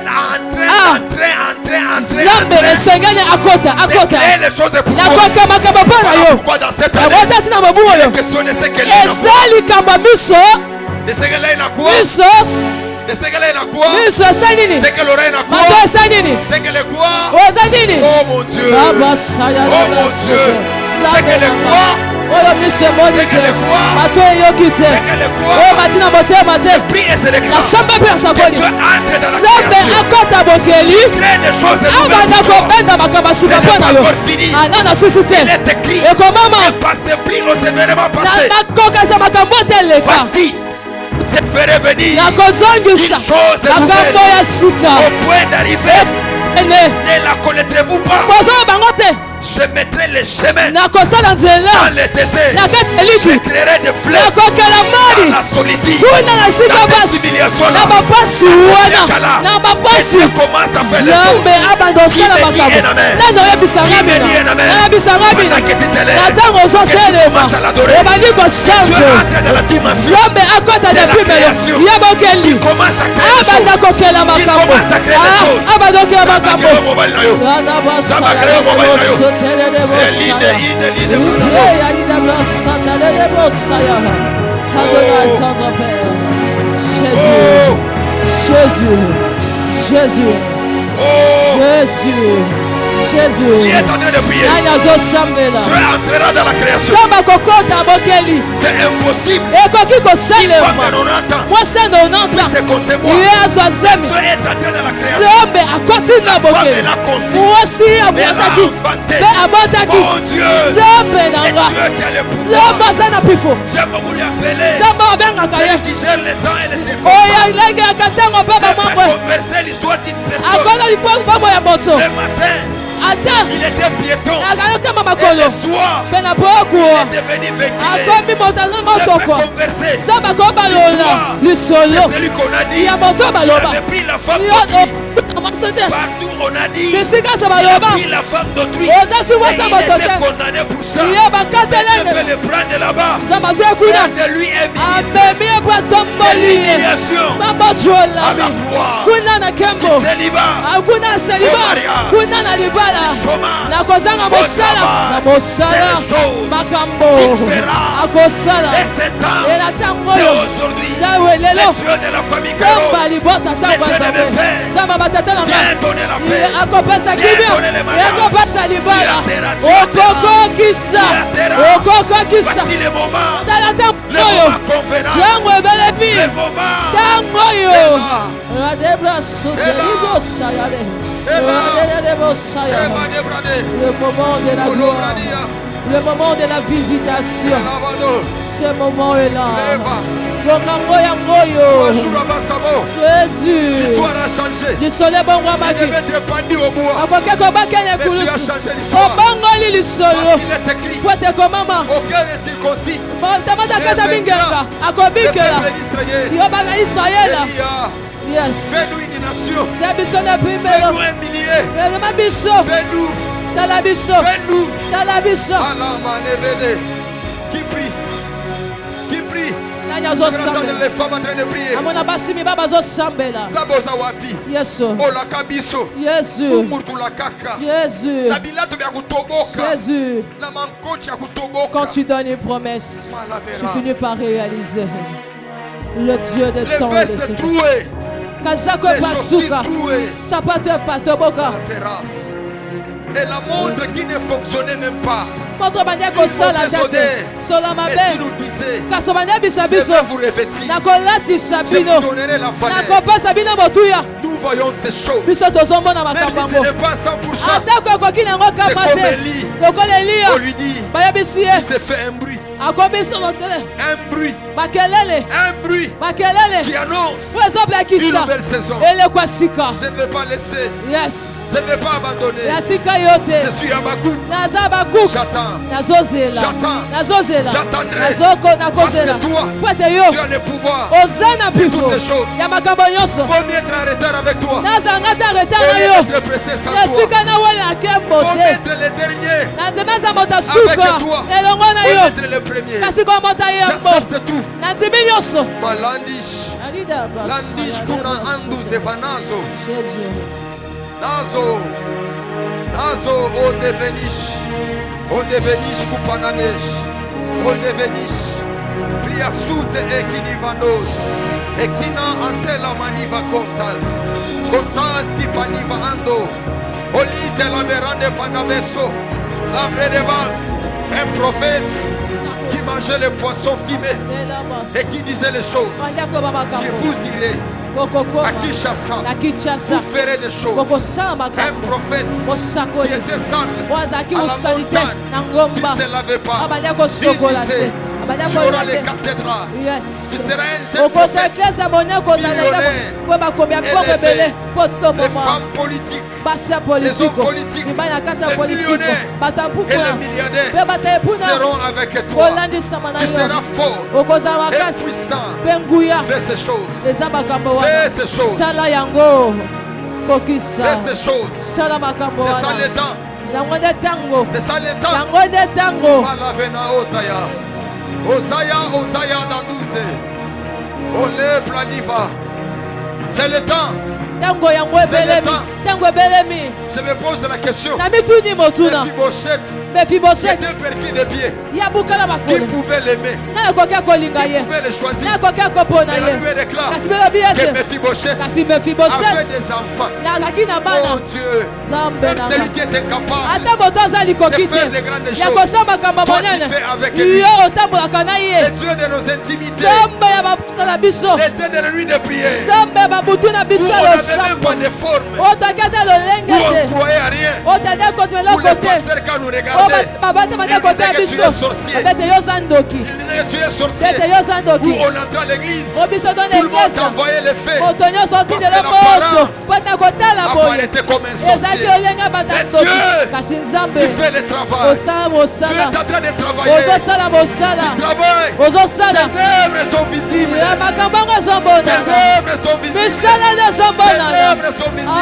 Speaker 2: Déclarer les choses pour toi. Voilà pourquoi dans cette année, il est questionné ce qu'elle est. De ce qu'elle est la quoi? De ce qu'elle est la quoi? Ce qu'elle aurait la quoi? Ce qu'elle est quoi? Oh mon Dieu! Oh mon Dieu! Ce qu'elle est quoi? Ce qu'elle est quoi? Ce qu'elle est quoi? Je prie et je déclare que Dieu entre dans la création. Il crée des choses nouvelles pour toi. Ce n'est pas encore fini. Il est écrit. Ne passez plus aux événements passés. Voici, je ferai venir une chose nouvelle au point d'arriver. Ne la connaîtrez-vous pas? Je mettrai les chemins dans le désert. Je créerai des fleuves dans la solitude, dans des humiliations. Et Dieu commence à faire les choses. Qui me dit un amen? Qui me dit un amen? Pendant que tu t'élèves, que tu commences à l'adorer, que Dieu entre dans la dimension de la création. Il commence à créer des choses. Il commence à créer des choses. Jésus. Qui est en train de prier? Dieu entrera dans la création. C'est impossible. Une femme de 90 ans puisse se concevoir. Dieu est entré dans la création. La femme elle a conçu. Elle a enfanté. Oh Dieu. Et Dieu qui a le pouvoir. Dieu va vous l'appeler. Celui qui gère le temps et les circonstances. C'est pas converser l'histoire d'une personne. Le matin, il était piéton. Et le soir, il est devenu véhiculé. Je peux converser l'histoire de celui qu'on a dit. Il avait pris la femme Partout on a dit
Speaker 3: bisika
Speaker 2: il a
Speaker 3: baloba
Speaker 2: pris la femme d'autrui.
Speaker 3: oza si
Speaker 2: Et
Speaker 3: wasa
Speaker 2: il était
Speaker 3: botote
Speaker 2: condamné pour ça.
Speaker 3: ye
Speaker 2: Mais je
Speaker 3: bakatelenge
Speaker 2: vais le prendre là-bas.
Speaker 3: nzambe azwi kuna
Speaker 2: Faire de lui un ministre
Speaker 3: amemi ye po
Speaker 2: de
Speaker 3: atomboli ye
Speaker 2: l'humiliation à
Speaker 3: mabotolami
Speaker 2: la croix.
Speaker 3: kuna na nkembo
Speaker 2: Du célibat,
Speaker 3: kuna na seliba
Speaker 2: mariage,
Speaker 3: kuna na libala
Speaker 2: du chômage,
Speaker 3: na kozanga
Speaker 2: au
Speaker 3: mosala
Speaker 2: travail.
Speaker 3: na mosala
Speaker 2: C'est les choses
Speaker 3: makambo
Speaker 2: qu'il fera.
Speaker 3: akosala
Speaker 2: Et c'est temps,
Speaker 3: e na ntango
Speaker 2: c'est
Speaker 3: oyo
Speaker 2: aujourd'hui.
Speaker 3: zawe
Speaker 2: Le
Speaker 3: lelo
Speaker 2: Dieu de la famille
Speaker 3: samba
Speaker 2: Kéros
Speaker 3: libota ntango
Speaker 2: Le Dieu de
Speaker 3: nzambe
Speaker 2: mes pères
Speaker 3: nzambe batata na
Speaker 2: vient donner la paix.
Speaker 3: akopesa
Speaker 2: Viens
Speaker 3: kimia
Speaker 2: donner les malades.
Speaker 3: ekopesa libala
Speaker 2: Tu atterras, tu atterras.
Speaker 3: okokokisa
Speaker 2: Tu atterras.
Speaker 3: okokokisa
Speaker 2: Voici le moment,
Speaker 3: tala ntango
Speaker 2: le
Speaker 3: oyo
Speaker 2: moment convenable,
Speaker 3: ntango ebelebi
Speaker 2: le moment.
Speaker 3: ntango oyo
Speaker 2: Ela,
Speaker 3: radeblasoteliboshayade
Speaker 2: Ela,
Speaker 3: radebosaya
Speaker 2: Ema Debrade,
Speaker 3: le moment de la gloire
Speaker 2: Olobrania,
Speaker 3: le moment de la visitation
Speaker 2: Lavado,
Speaker 3: ce moment est là
Speaker 2: Leva.
Speaker 3: longango yango
Speaker 2: 3
Speaker 3: oyo
Speaker 2: jours avant sa mort,
Speaker 3: Jésus
Speaker 2: l'histoire a changé.
Speaker 3: lisolo
Speaker 2: Il
Speaker 3: ebongwamaki
Speaker 2: devait être pendu au bois.
Speaker 3: akoki kobakenya
Speaker 2: Mais tu as
Speaker 3: ekulusu
Speaker 2: changé l'histoire.
Speaker 3: obongoli lisolo
Speaker 2: Parce qu'il est écrit,
Speaker 3: po ete komama
Speaker 2: aucun n'est circoncis.
Speaker 3: tamata kata
Speaker 2: Le
Speaker 3: mingenga
Speaker 2: Le
Speaker 3: akobikela
Speaker 2: peuple d'Israël,
Speaker 3: yo baka israyela
Speaker 2: Elia,
Speaker 3: yes
Speaker 2: fais-nous une nation.
Speaker 3: se biso na
Speaker 2: Fais-nous
Speaker 3: primelo
Speaker 2: un millier.
Speaker 3: elema biso
Speaker 2: Fais-nous.
Speaker 3: sala biso
Speaker 2: Fais-nous.
Speaker 3: sala biso
Speaker 2: Alamanevede. Qui prie? Qui prie?
Speaker 3: nani
Speaker 2: Je vais entendre
Speaker 3: azosambela
Speaker 2: les femmes en train de prier.
Speaker 3: amona basimi bazosambela
Speaker 2: Zaboza wapi.
Speaker 3: yesu
Speaker 2: Olaka biso.
Speaker 3: yesu
Speaker 2: Umurtula kaka.
Speaker 3: yesu
Speaker 2: Na bilato bya kutoboka.
Speaker 3: Jésus
Speaker 2: Na mankochi ya kutoboka.
Speaker 3: quand tu donnes une promesse tu
Speaker 2: Malaveras.
Speaker 3: finis par réaliser le Dieu de
Speaker 2: Les
Speaker 3: temps et de
Speaker 2: vestes
Speaker 3: secondes.
Speaker 2: trouées.
Speaker 3: Kazako
Speaker 2: Les chaussures
Speaker 3: pasuka
Speaker 2: trouées.
Speaker 3: sapato patoboka
Speaker 2: Malaveras. Et la montre qui ne fonctionnait même pas.
Speaker 3: moto bandia kosala te sola
Speaker 2: Et tu
Speaker 3: mabe
Speaker 2: nous disais,
Speaker 3: kaso bandia bisa
Speaker 2: je
Speaker 3: biso
Speaker 2: vais vous revêtir.
Speaker 3: nakolatisa
Speaker 2: Je
Speaker 3: bino
Speaker 2: vous donnerai la valeur.
Speaker 3: nakopesa bino motuya
Speaker 2: Nous voyons ces choses.
Speaker 3: biso tozomona
Speaker 2: Même
Speaker 3: makambo
Speaker 2: si ce
Speaker 3: yango
Speaker 2: n'est pas 100%,
Speaker 3: atako ekoki nango
Speaker 2: c'est
Speaker 3: kama
Speaker 2: comme
Speaker 3: te
Speaker 2: Élie.
Speaker 3: lokola
Speaker 2: On
Speaker 3: eliya
Speaker 2: lui dit,
Speaker 3: bayebisi ye
Speaker 2: il s'est fait un bruit.
Speaker 3: akobisa motele
Speaker 2: Un bruit.
Speaker 3: bakelele
Speaker 2: Un bruit
Speaker 3: bakelele
Speaker 2: qui annonce
Speaker 3: po
Speaker 2: une
Speaker 3: ezoblakisa
Speaker 2: nouvelle saison.
Speaker 3: elekwa sika
Speaker 2: Je ne vais pas laisser.
Speaker 3: yes
Speaker 2: Je ne vais pas abandonner.
Speaker 3: yatika yo te
Speaker 2: Je suis à ma coupe.
Speaker 3: naza bakuku
Speaker 2: J'attends.
Speaker 3: nazozela
Speaker 2: J'attends.
Speaker 3: nazozela
Speaker 2: J'attendrai.
Speaker 3: nakozela
Speaker 2: Parce que toi,
Speaker 3: po ete yo
Speaker 2: Tu as le pouvoir.
Speaker 3: oza na
Speaker 2: C'est
Speaker 3: mpifo
Speaker 2: toutes les choses.
Speaker 3: ya makambo nyonso
Speaker 2: Il vaut mieux être en retard avec toi.
Speaker 3: nazanga ta retard
Speaker 2: Vaut
Speaker 3: na
Speaker 2: mieux
Speaker 3: yo
Speaker 2: être pressé sans toi.
Speaker 3: esika nawela nkembo
Speaker 2: Il vaut mieux
Speaker 3: te
Speaker 2: être le dernier
Speaker 3: na nzema eza moto
Speaker 2: avec
Speaker 3: asuka
Speaker 2: toi.
Speaker 3: elongo na
Speaker 2: Il
Speaker 3: yo
Speaker 2: vaut mieux être le premier.
Speaker 3: kasi komota yembo
Speaker 2: J'accepte tout.
Speaker 3: na ndimi nyonso
Speaker 2: Malandish. Landish kuna andu zevanazo. Nazo. Nazo o devenish. O devenish kupanadesh. O devenish. Plia sute e kinivandos. E kina antela maniva contas. Contas ki paniva ando. Olite la berande panaveso. La bredevas. Un prophète qui mangeait les poissons fumés et qui disait les choses. Que vous irez à Kinshasa, vous ferez des choses. Un prophète qui était sale à la montagne, qui ne se lavait pas, il disait, tu auras les cathédrales. Tu seras un jeune prophète millionnaire, les femmes politiques, les hommes politiques, les millionnaires et les milliardaires seront avec toi. Tu seras fort et puissant. Fais ces choses. Fais ces choses. Fais ces choses. C'est ça le temps. C'est ça le temps. Malavena Osaya. Osaya Dandouze. Ole Planiva. C'est le temps. Je me pose la question. Mephibosheth était perclus de pieds. Qui pouvait l'aimer? Qui pouvait le choisir? Et la Bible déclare que Mephibosheth avait des enfants. Oh Dieu, même celui qui est incapable de faire de grandes choses, toi tu fais avec lui. Le Dieu de nos intimités, le Dieu de la nuit de prière, où on n'avait même pas de forme, où on ne croyait à rien, où le pasteur quand nous regardait, Il disait que tu es sorcier. Il disait que tu es sorcier. Où on entre à l'église, tout le monde t'envoyait les faits. Parce que l'apparence a été comme un sorcier. Mais Dieu, tu fais le travail. Tu es en train de travailler. Tu travailles. Tes œuvres sont visibles. Tes œuvres sont visibles. Tes œuvres sont visibles.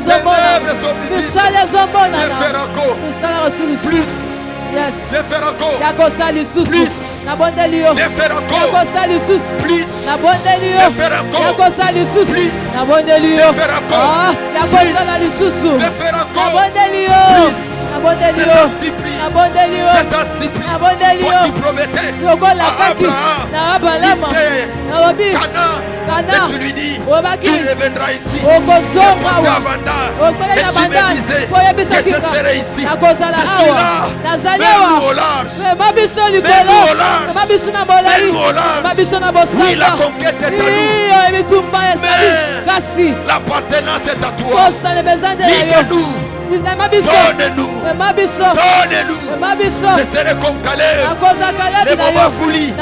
Speaker 2: Tes œuvres sont visibles. Je ferai encore plus.
Speaker 3: Yes.
Speaker 2: Je ferai encore
Speaker 3: plus.
Speaker 2: plus. Je ferai encore plus. Je ferai encore plus. Je ferai encore plus. Je ferai encore plus. Je t'en supplie. Je t'en supplie. Pour tu promettais à Abraham, Cana, et tu lui dis, tu reviendras ici. J'ai passé à Bandar. Et tu me disais que je serai ici. Je suis là. Mets-nous au large. Mets-nous au large. Oui, la conquête est à nous. Mais l'appartenance est à toi. Dis-nous. Donne-nous. Je serai comme Caleb. Les moments foulis.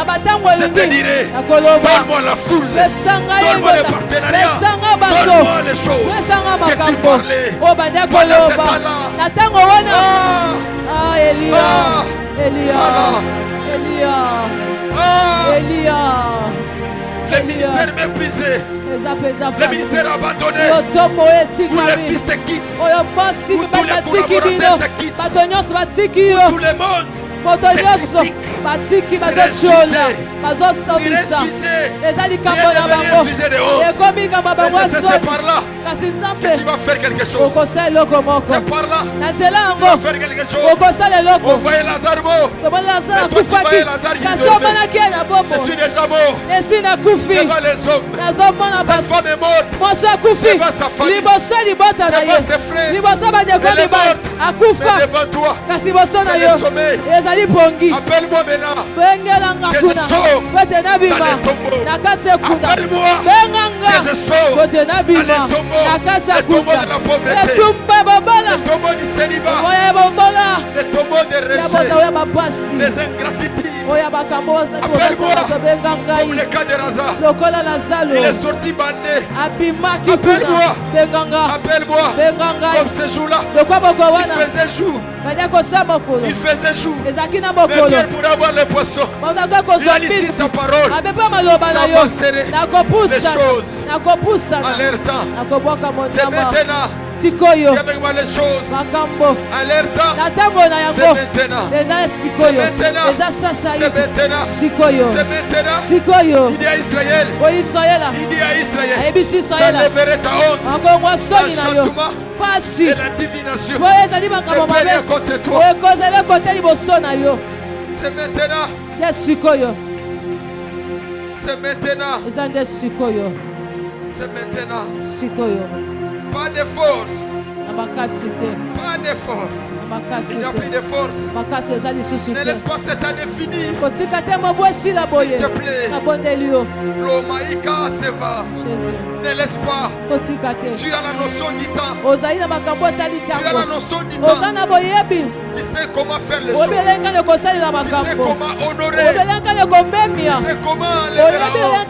Speaker 2: Je te dirai. Donne-moi la foule. Donne-moi le partenariat. Donne-moi les choses que tu parlais. Pendant ce temps-là. Le ministère méprisé. Le ministère abandonné. Où les fils te quittent. Où tous les collaborateurs te quittent. Où tout le monde c'est par là que tu vas faire quelque chose. C'est par là que tu vas faire quelque chose. On voyait Lazare mort. Et toi tu voyais Lazare qui dormait. Je suis déjà mort devant les hommes. Cette femme est morte devant sa famille, devant ses frères. Elle est morte, mais devant toi c'est le sommeil. Appelle-moi maintenant que je sors dans les tombeaux. Appelle-moi que je sors dans les tombeaux de la pauvreté, les tombeaux du célibat, les tombeaux des rejet, des ingratitudes. Appelle-moi comme le cas de Lazare. Il est sorti bandé. Appelle-moi comme ce jour-là. Il faisait jour. Il faisait jour. Mais Pierre, pour avoir les poissons, il a dit sa parole. Ça va serrer les choses à leur temps. C'est maintenant. Avec moi les choses à leur temps. C'est maintenant. C'est maintenant. C'est maintenant. C'est maintenant. Il dit à Israël. Il dit à Israël. J'enlèverai ta honte. L'enchantement et la divination ne peut rien contre toi. C'est maintenant. C'est maintenant. C'est maintenant. Pas de force. Pas de force. Il n'y a plus de force. Ne laisse pas cette année finir. S'il te plaît. L'Omaïka se va. Ne laisse pas. Tu as la notion du temps. Tu as la notion du temps. Tu sais comment faire les choses. Tu sais comment honorer. Tu sais comment lever la honte.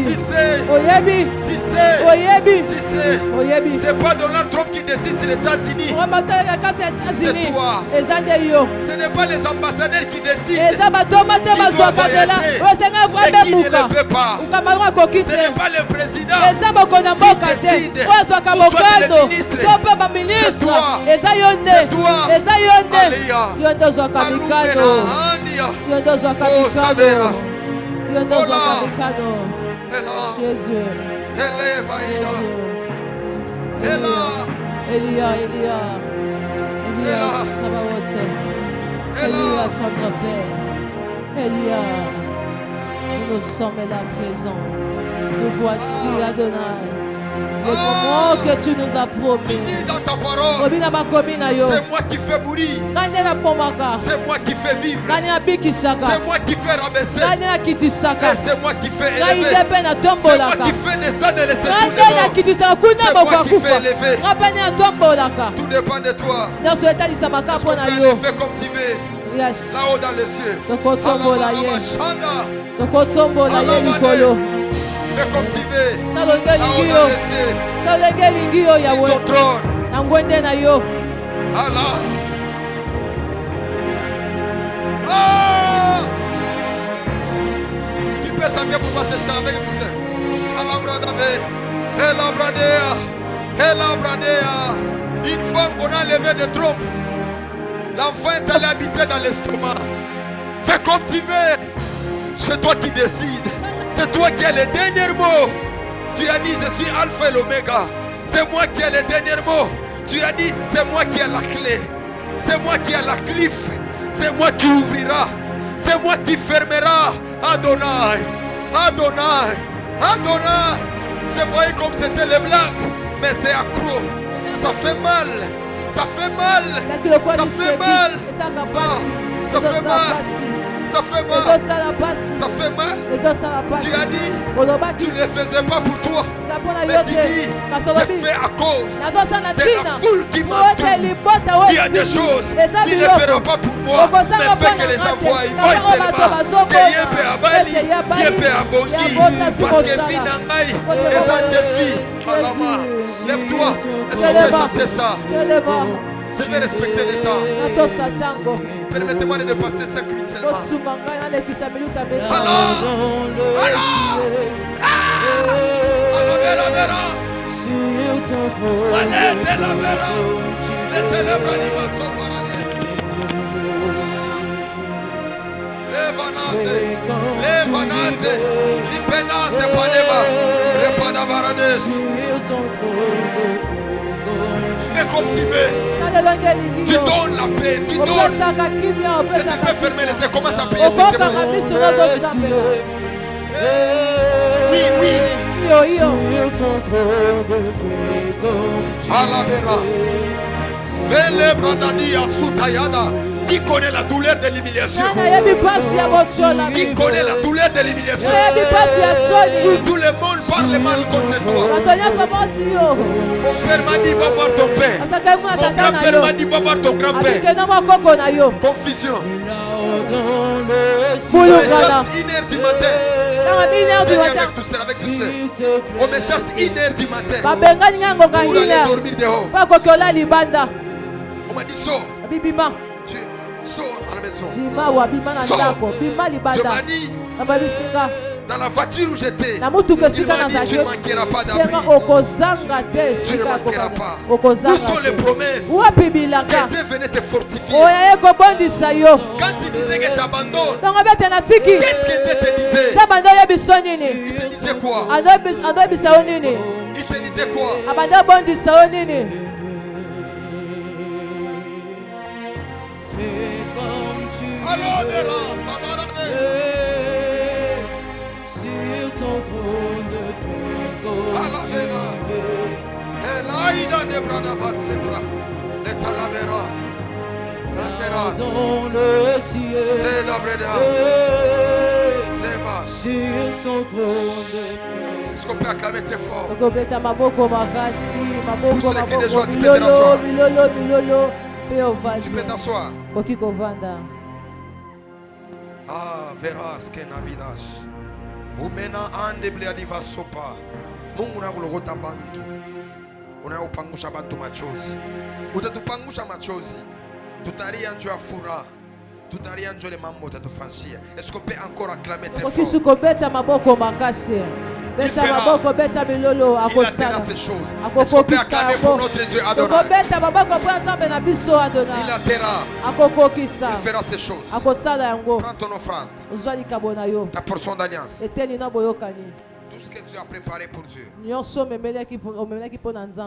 Speaker 2: Tu sais. C'est pas Donald Trump qui décide sur les États-Unis. C'est toi. Ce n'est pas les ambassadeurs qui décident. Qui doivent voyager. Et qui ne le peut pas. Ce n'est pas le président qui décide. Ou soit le ministre. C'est toi. C'est toi. Oh, Savera.
Speaker 3: Elia, tendre Père. Elia, nous sommes là présents. Nous voici Adonai. Les moments que tu nous as
Speaker 2: Tu
Speaker 3: promis.
Speaker 2: dis dans ta parole, c'est moi qui fais mourir. C'est moi qui fais vivre. C'est moi qui fais rabaisser. Et c'est moi qui fais élever. C'est moi qui fais descendre et laisser soulever. C'est moi qui fais élever. Tout dépend de toi. Est-ce qu'on peut élever comme tu veux? Là-haut dans les cieux. Fais comme tu veux. Là-haut dans les cieux. Sur ton trône. Allah. Ah! Tu peux chanter pour passer chant avec tout ça. Une femme qu'on a enlevée de trompe. L'enfant est allé habiter dans l'estomac. Fais comme tu veux. C'est toi qui décides. C'est toi qui as les derniers mots. Tu as dit, je suis Alpha et l'Oméga. C'est moi qui ai les derniers mots. Tu as dit, c'est moi qui ai la clé. C'est moi qui ai la cliff. C'est moi qui ouvrira. C'est moi qui fermera. Adonai. Adonai. Adonai. Je voyais comme c'était les blagues. Mais c'est accro. Ça fait mal. Ça fait mal. Ça fait mal. Ça fait mal. Ça fait mal. Ça fait mal. Tu as dit, tu ne le faisais pas pour toi. Mais tu dis, j'ai fait à cause de la foule qui m'entoure. Il y a des choses, tu ne les feras pas pour moi. Mais fais que les gens voient. Ils voient seulement que y a peu à Bali, y a peu à Bongi. Parce que vie n'engaille, les gens défient. Alama, lève-toi. Est-ce qu'on peut chanter ça? Je vais respecter le temps. Permettez-moi de passer 5 minutes seulement. Alors, la vérance. La vérance. Les ténèbres animaux sont parasés. Les vanases. Les penases. Repanavaradès. Fais comme tu veux. Tu donnes la paix, tu donnes. Et tu peux fermer les yeux. Commence à prier s'il te plaît. Oui, oui. À la vérance. Vele brandani asutayada. Qui connaît la douleur de l'humiliation? Qui connaît la douleur de l'humiliation? Où tout le monde parle mal contre toi. Mon père m'a dit va voir ton père. Mon grand-père m'a dit va voir ton grand-père. Confusion. On me chasse 1h du matin. Seigneur avec tout seul, avec tout seul. On me chasse 1h du matin pour aller dormir dehors. On m'a dit sors. Tu sors à la maison. Sors. Je m'as dit dans la voiture où j'étais, il m'a dit tu ne manqueras pas d'abri. Tu ne manqueras pas. Où sont les promesses que Dieu venait te fortifier? Quand tu disais que j'abandonne, qu'est-ce que Dieu te disait? Il te disait quoi? Il te disait quoi? Alors, ça va sur ton trône, à la vérance. Elle a eu dans les bras d'avant ses bras. L'état la vérance. La vérance. C'est la vérance. C'est vaste. Sur son trône. Est-ce qu'on peut acclamer très fort? Pousse les cris de joie, tu peux t'asseoir. Tu peux t'asseoir. Ah, verás que na vidas. Umena ande bliadiva sopa. Mungu na kulogota bantu. Unayopangusha bantu machozi. Utatupangusha machozi. Tutalia njoo ya furaha. Tutalia njoo le mambo tatufansia. Est-ce qu'on peut encore acclamer très fort? Il atteindra ces choses. Est-ce qu'on peut acclamer pour notre Dieu Adonai? Il atteindra. Il fera ces choses. Prends ton offrande. Ta portion d'alliance. Tout ce que tu as préparé pour Dieu.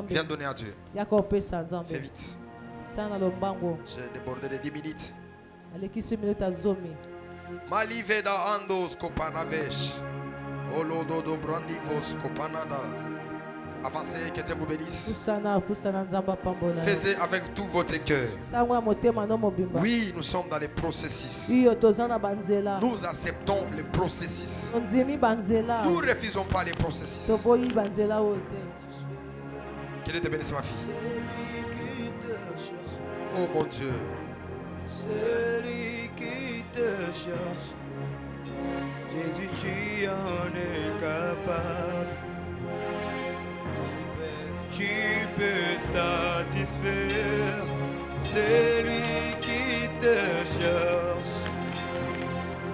Speaker 2: Viens donner à Dieu. Fais vite. J'ai débordé de 10 minutes. Maliveda andos kopanavesh. Olododo brandivos kopanada. Avancez, que Dieu vous bénisse.
Speaker 3: Pusana nzamba pambola.
Speaker 2: Faites avec tout votre cœur.
Speaker 3: Sangwa motema no mobimba.
Speaker 2: Oui, nous sommes dans les processus.
Speaker 3: Iyo tozana banzela.
Speaker 2: Nous acceptons les processus.
Speaker 3: Onzimi banzela.
Speaker 2: Nous ne refusons pas les processus.
Speaker 3: Toboyi banzela ote.
Speaker 2: Que Dieu te bénisse, ma fille. Oh mon Dieu.
Speaker 1: Celui qui te cherche, Jésus, tu en es capable. Tu peux satisfaire celui qui te cherche,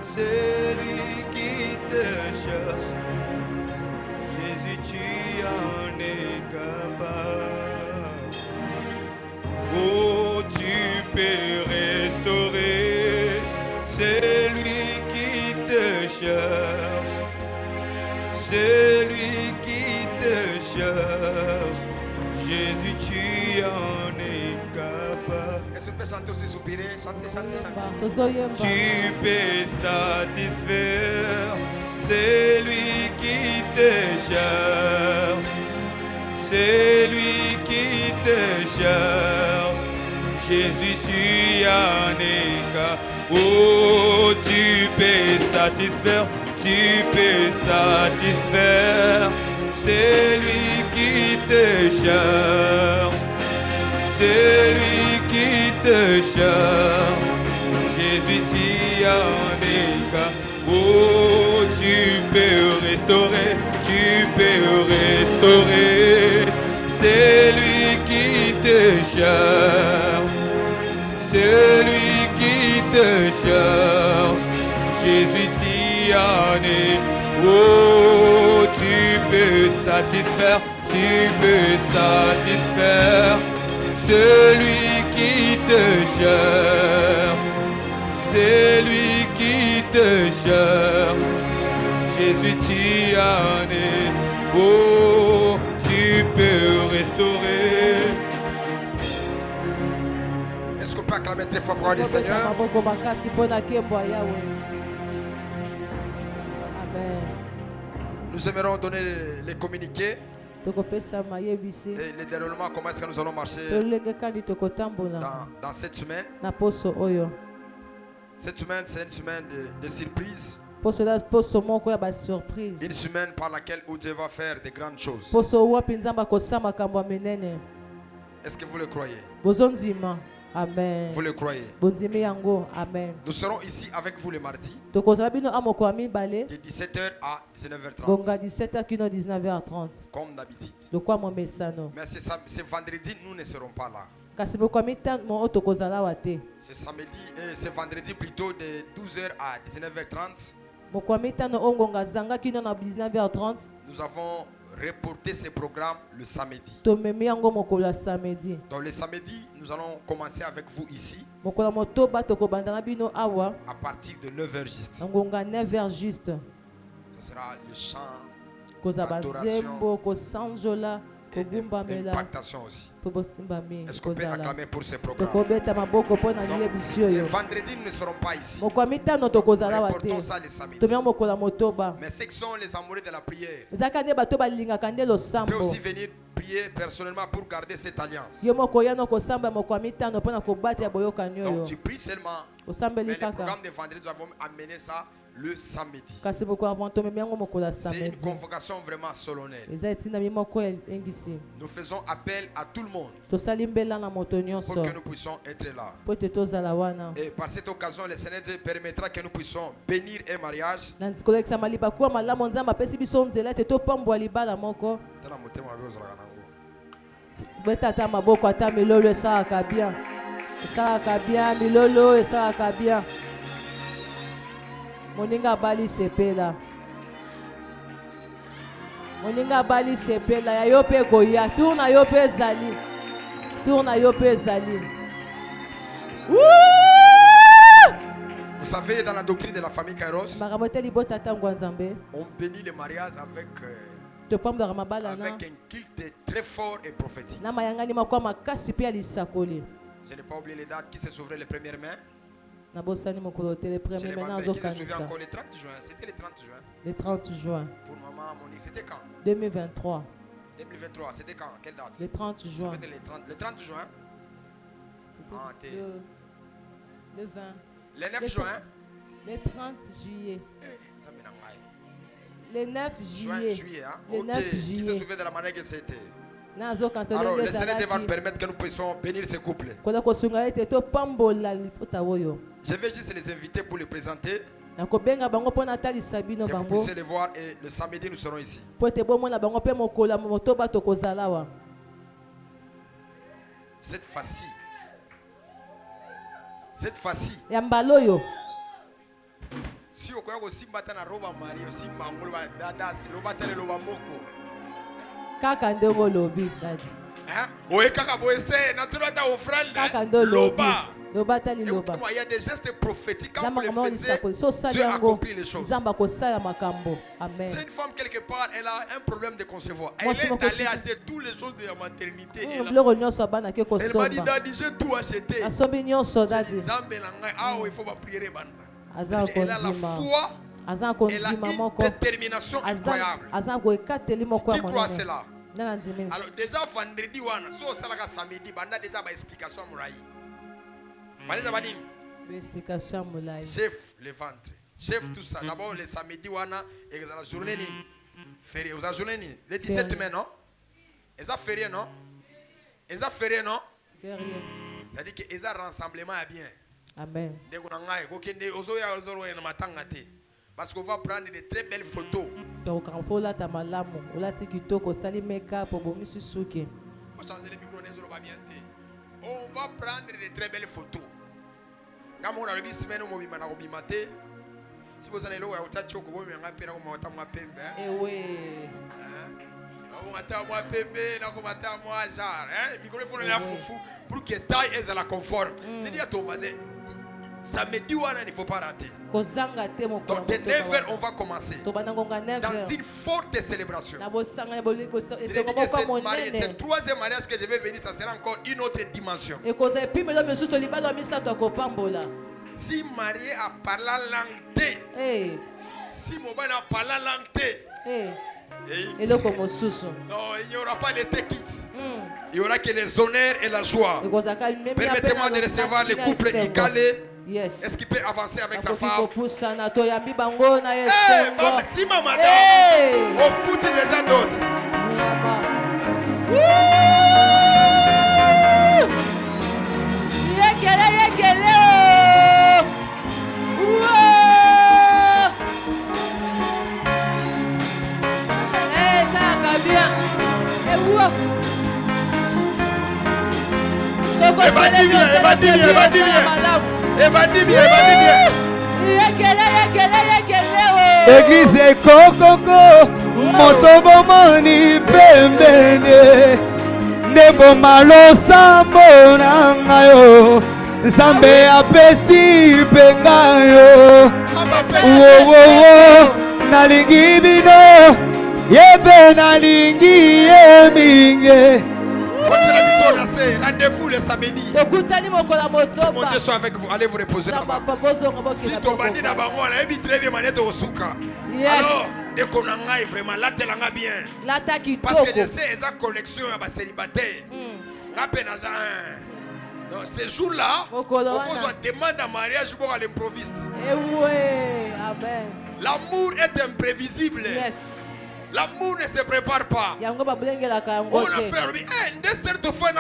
Speaker 1: celui qui te cherche. Jésus, tu en es capable. Oh, tu peux restaurer celui qui te cherche, celui qui te cherche. Jésus, tu en es capable.
Speaker 2: Est-ce que tu peux chanter aussi, soupirer? Chantez, chantez, chantez.
Speaker 3: Tozoyemba.
Speaker 1: Tu peux satisfaire celui qui te cherche, celui qui te cherche. Jésus, tu en es capable. Oh, tu peux satisfaire, tu peux satisfaire celui qui te cherche, celui qui te cherche. Jésus, tu en es capable. Oh, tu peux restaurer, tu peux restaurer celui qui te cherche, celui qui te cherche. Jésus, tu en es. Oh, tu peux satisfaire, tu peux satisfaire celui qui te cherche, celui qui te cherche. Jésus, tu en es. Oh, tu peux restaurer.
Speaker 2: Est-ce qu'on peut acclamer très fort pour le Seigneur? Nous aimerons donner les communiqués et les déroulements, comment est-ce que nous allons marcher dans cette semaine. Cette semaine, c'est une semaine de surprise. Une semaine par laquelle Dieu va faire de grandes choses. Est-ce que vous le croyez?
Speaker 3: Amen.
Speaker 2: Vous le croyez?
Speaker 3: Amen.
Speaker 2: Nous serons ici avec vous le mardi de 17h à 19h30 comme d'habitude. Mais ce vendredi, nous ne serons pas là. C'est samedi et c'est vendredi plutôt de 12h à 19h30. Nous avons reporté ce programme le samedi. Donc le samedi, nous allons commencer avec vous ici à partir de 9h juste. Ce sera le chant d'adoration et d'impactation aussi. Est-ce qu'on peut acclamer pour ce programme? Donc, le vendredi, nous ne serons pas ici. Donc, reportons ça le samedi. Mais ceux qui sont les amoureux de la prière, tu peux aussi venir prier personnellement pour garder cette alliance. Donc, tu pries seulement. Mais le programme de vendredi, nous avons amené ça le samedi. C'est une convocation vraiment solennelle. Nous faisons appel à tout le monde pour que nous puissions être là. Et par cette occasion, le Seigneur permettra que nous puissions bénir un mariage.
Speaker 3: Moninga bali sepela. Moninga bali sepela ya yope goya. Tourna yope zali. Tourna yope zali.
Speaker 2: Vous savez, dans la doctrine de la famille Kairos, on bénit le mariage avec un culte très fort et prophétique. Je n'ai pas oublié les dates qui se s'ouvraient les premières mains. Je ne sais pas qui se souvient encore le 30 juin. C'était le 30 juin.
Speaker 3: Le 30 juin.
Speaker 2: Pour maman Monique, c'était quand?
Speaker 3: 2023.
Speaker 2: 2023, c'était quand? Quelle date?
Speaker 3: Le 30 juin.
Speaker 2: Le 30 juin? Ah,
Speaker 3: le 20.
Speaker 2: Le 9 juin?
Speaker 3: Le 30 juillet.
Speaker 2: Ça me n'en
Speaker 3: Le 9 juillet.
Speaker 2: Juillet, hein?
Speaker 3: Le
Speaker 2: Ok.
Speaker 3: 9
Speaker 2: Qui se
Speaker 3: juillet.
Speaker 2: souvient de la manière que c'était?
Speaker 3: Alors,
Speaker 2: le Seigneur va permettre que nous puissions bénir ces couples.
Speaker 3: Je
Speaker 2: vais juste les inviter pour les présenter.
Speaker 3: Que vous
Speaker 2: puissiez les voir et le samedi nous serons ici. Cette fois-ci. Si vous croyez aussi batana roba mari aussi mangolo dada roba tele roba moko.
Speaker 3: Kaka ndongo lobi dadi.
Speaker 2: Oye kaka boese naturata offrande. Loba.
Speaker 3: Loba tali loba.
Speaker 2: Il y a des gestes prophétiques quand vous les faites. Dieu accomplit les choses.
Speaker 3: Amen.
Speaker 2: C'est une femme quelque part, elle a un problème de concevoir. Elle est allée acheter toutes les choses de la maternité. Elle m'a dit dadi j'ai tout acheté. Il faut prier banda. Elle a la foi. Elle a une détermination incroyable. Qui croit cela? Alors déjà vendredi wana so salaka samedi banda déjà ba explication mouraï. Maleza badini.
Speaker 3: Explication mouraï.
Speaker 2: Chef le ventre. Chef tout ça. D'abord le samedi wana et la journée ni férié. Vous avez journée ni le 17 mai non? Eza férié non? Eza férié non?
Speaker 3: Férié.
Speaker 2: C'est-à-dire que eza rassemblement est bien.
Speaker 3: Amen.
Speaker 2: Parce qu'on va prendre de très belles photos.
Speaker 3: On va
Speaker 2: prendre de très belles photos. Si vous allez là, vous pour que taille est à la conforme. C'est-à-dire à ton voisin, samedi il ne faut pas rater. Donc de 9h on va commencer dans une forte célébration. C'est le troisième mariage que je vais venir, ça sera encore une autre dimension. Si marié a parlé langue, si mon a parlé langue, non, il n'y aura pas les tequites. Il n'y aura que les honneurs et la joie. Permettez-moi de recevoir les couples Ikalé. Est-ce qu'il peut avancer avec sa femme? Si ma madame, au foot des adultes.
Speaker 4: Église Kokoko, Motobo Moni Pembene, Nebo Malo Sambo Nangayo, Zambe Apesi Bengayo, Nalingi Bino, Yebe Nalingi Yeminge.
Speaker 2: Rendez-vous le samedi. Montez soit avec vous, allez vous reposer là-bas. Si tu bandit là-bas, on a très bien manette au souka. Alors, dès qu'on a vraiment là, t'es là bien. Parce que je sais, ils ont connexion à ma célibataire. Donc, ces jours-là, on demande un mariage pour l'improviste. L'amour est imprévisible. L'amour ne se prépare pas. On a fait des certaines fois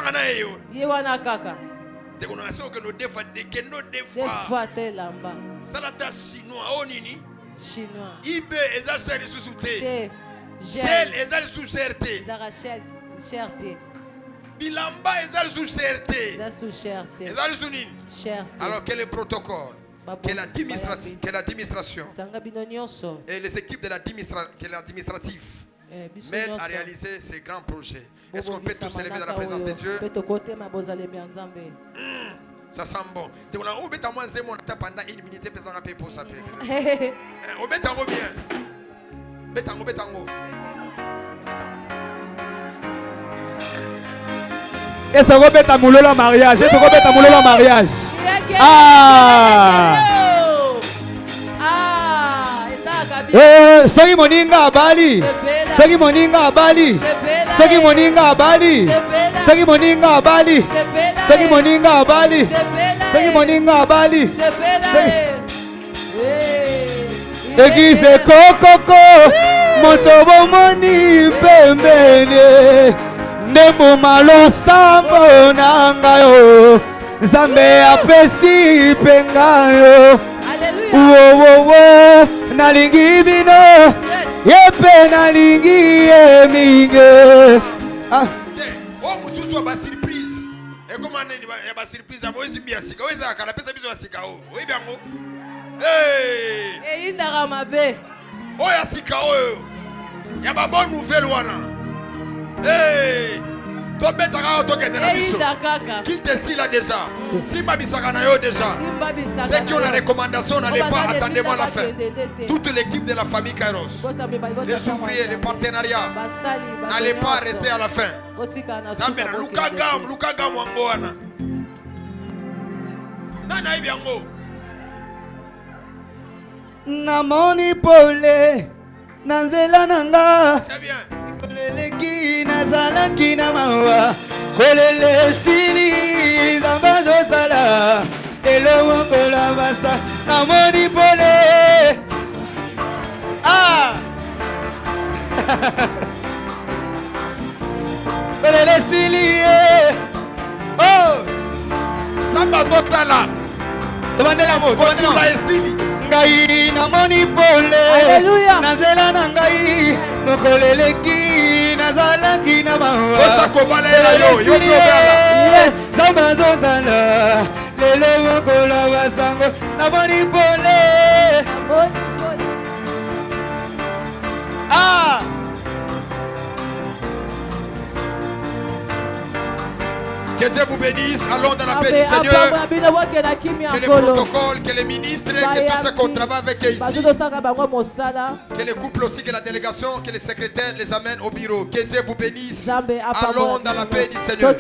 Speaker 2: salata chinois ibe ezali sous thé gel ezali sous cherté bilamba ezali sous cherté ezali sous nini. Alors quel est le protocole? Que l'administration et les équipes de l'administratif m'aident à réaliser ces grands projets. Est-ce qu'on peut tous s'élever dans la présence de Dieu? Ça sent bon. On met en moins pendant une minute pour ça. On met en haut bien.
Speaker 4: Et ça remet à mouler mariage. Soy moninga bali. soki moninga abali soki moninga abali soki moninga abali soki moninga abali soki moninga abali Église kokoko moto bomoni pembeni ndembo malosambo na ngayo Nzambe apesi pengayo Wo nalingi bino yepe nalingi eminge
Speaker 2: Oh mususu ba surprise e comment neni ba surprise amo ezimia sika weza kala pesa biso sika o oyibi yango
Speaker 3: eh indaka mabe
Speaker 2: oya sika oyo ya ba bonne nouvelle wana tobetaka tokende na biso qui te si là déjà simba bisaka na yo déjà ceux qui ont la recommandation n'allez pas attendez-moi la fin toute l'équipe de la famille Kairos les ouvriers les partenariats n'allez pas rester à la fin Zambena Lukagam wangoana nana ibi yango
Speaker 4: namoni pole nanzela nanga
Speaker 2: très bien
Speaker 4: koleleki nazalaki na mawa kolele sili zambazo sala elomo kola basa namoni pole kolele sili oh
Speaker 2: zambazo sala
Speaker 4: tomandela mo
Speaker 2: kotula esili
Speaker 4: ngai namoni pole nazela na ngai mokoleleki nazalaki na mawa
Speaker 2: osakobalela yo
Speaker 4: yes zamba zozala lelo mokola basango namoni pole
Speaker 2: Que Dieu vous bénisse. Allons dans la paix du Seigneur. Que les protocoles, que les ministres, que tous ceux qu'on travaille avec ici, que les couples aussi, que la délégation, que les secrétaires les amènent au bureau. Que Dieu vous bénisse. Allons dans la paix du Seigneur.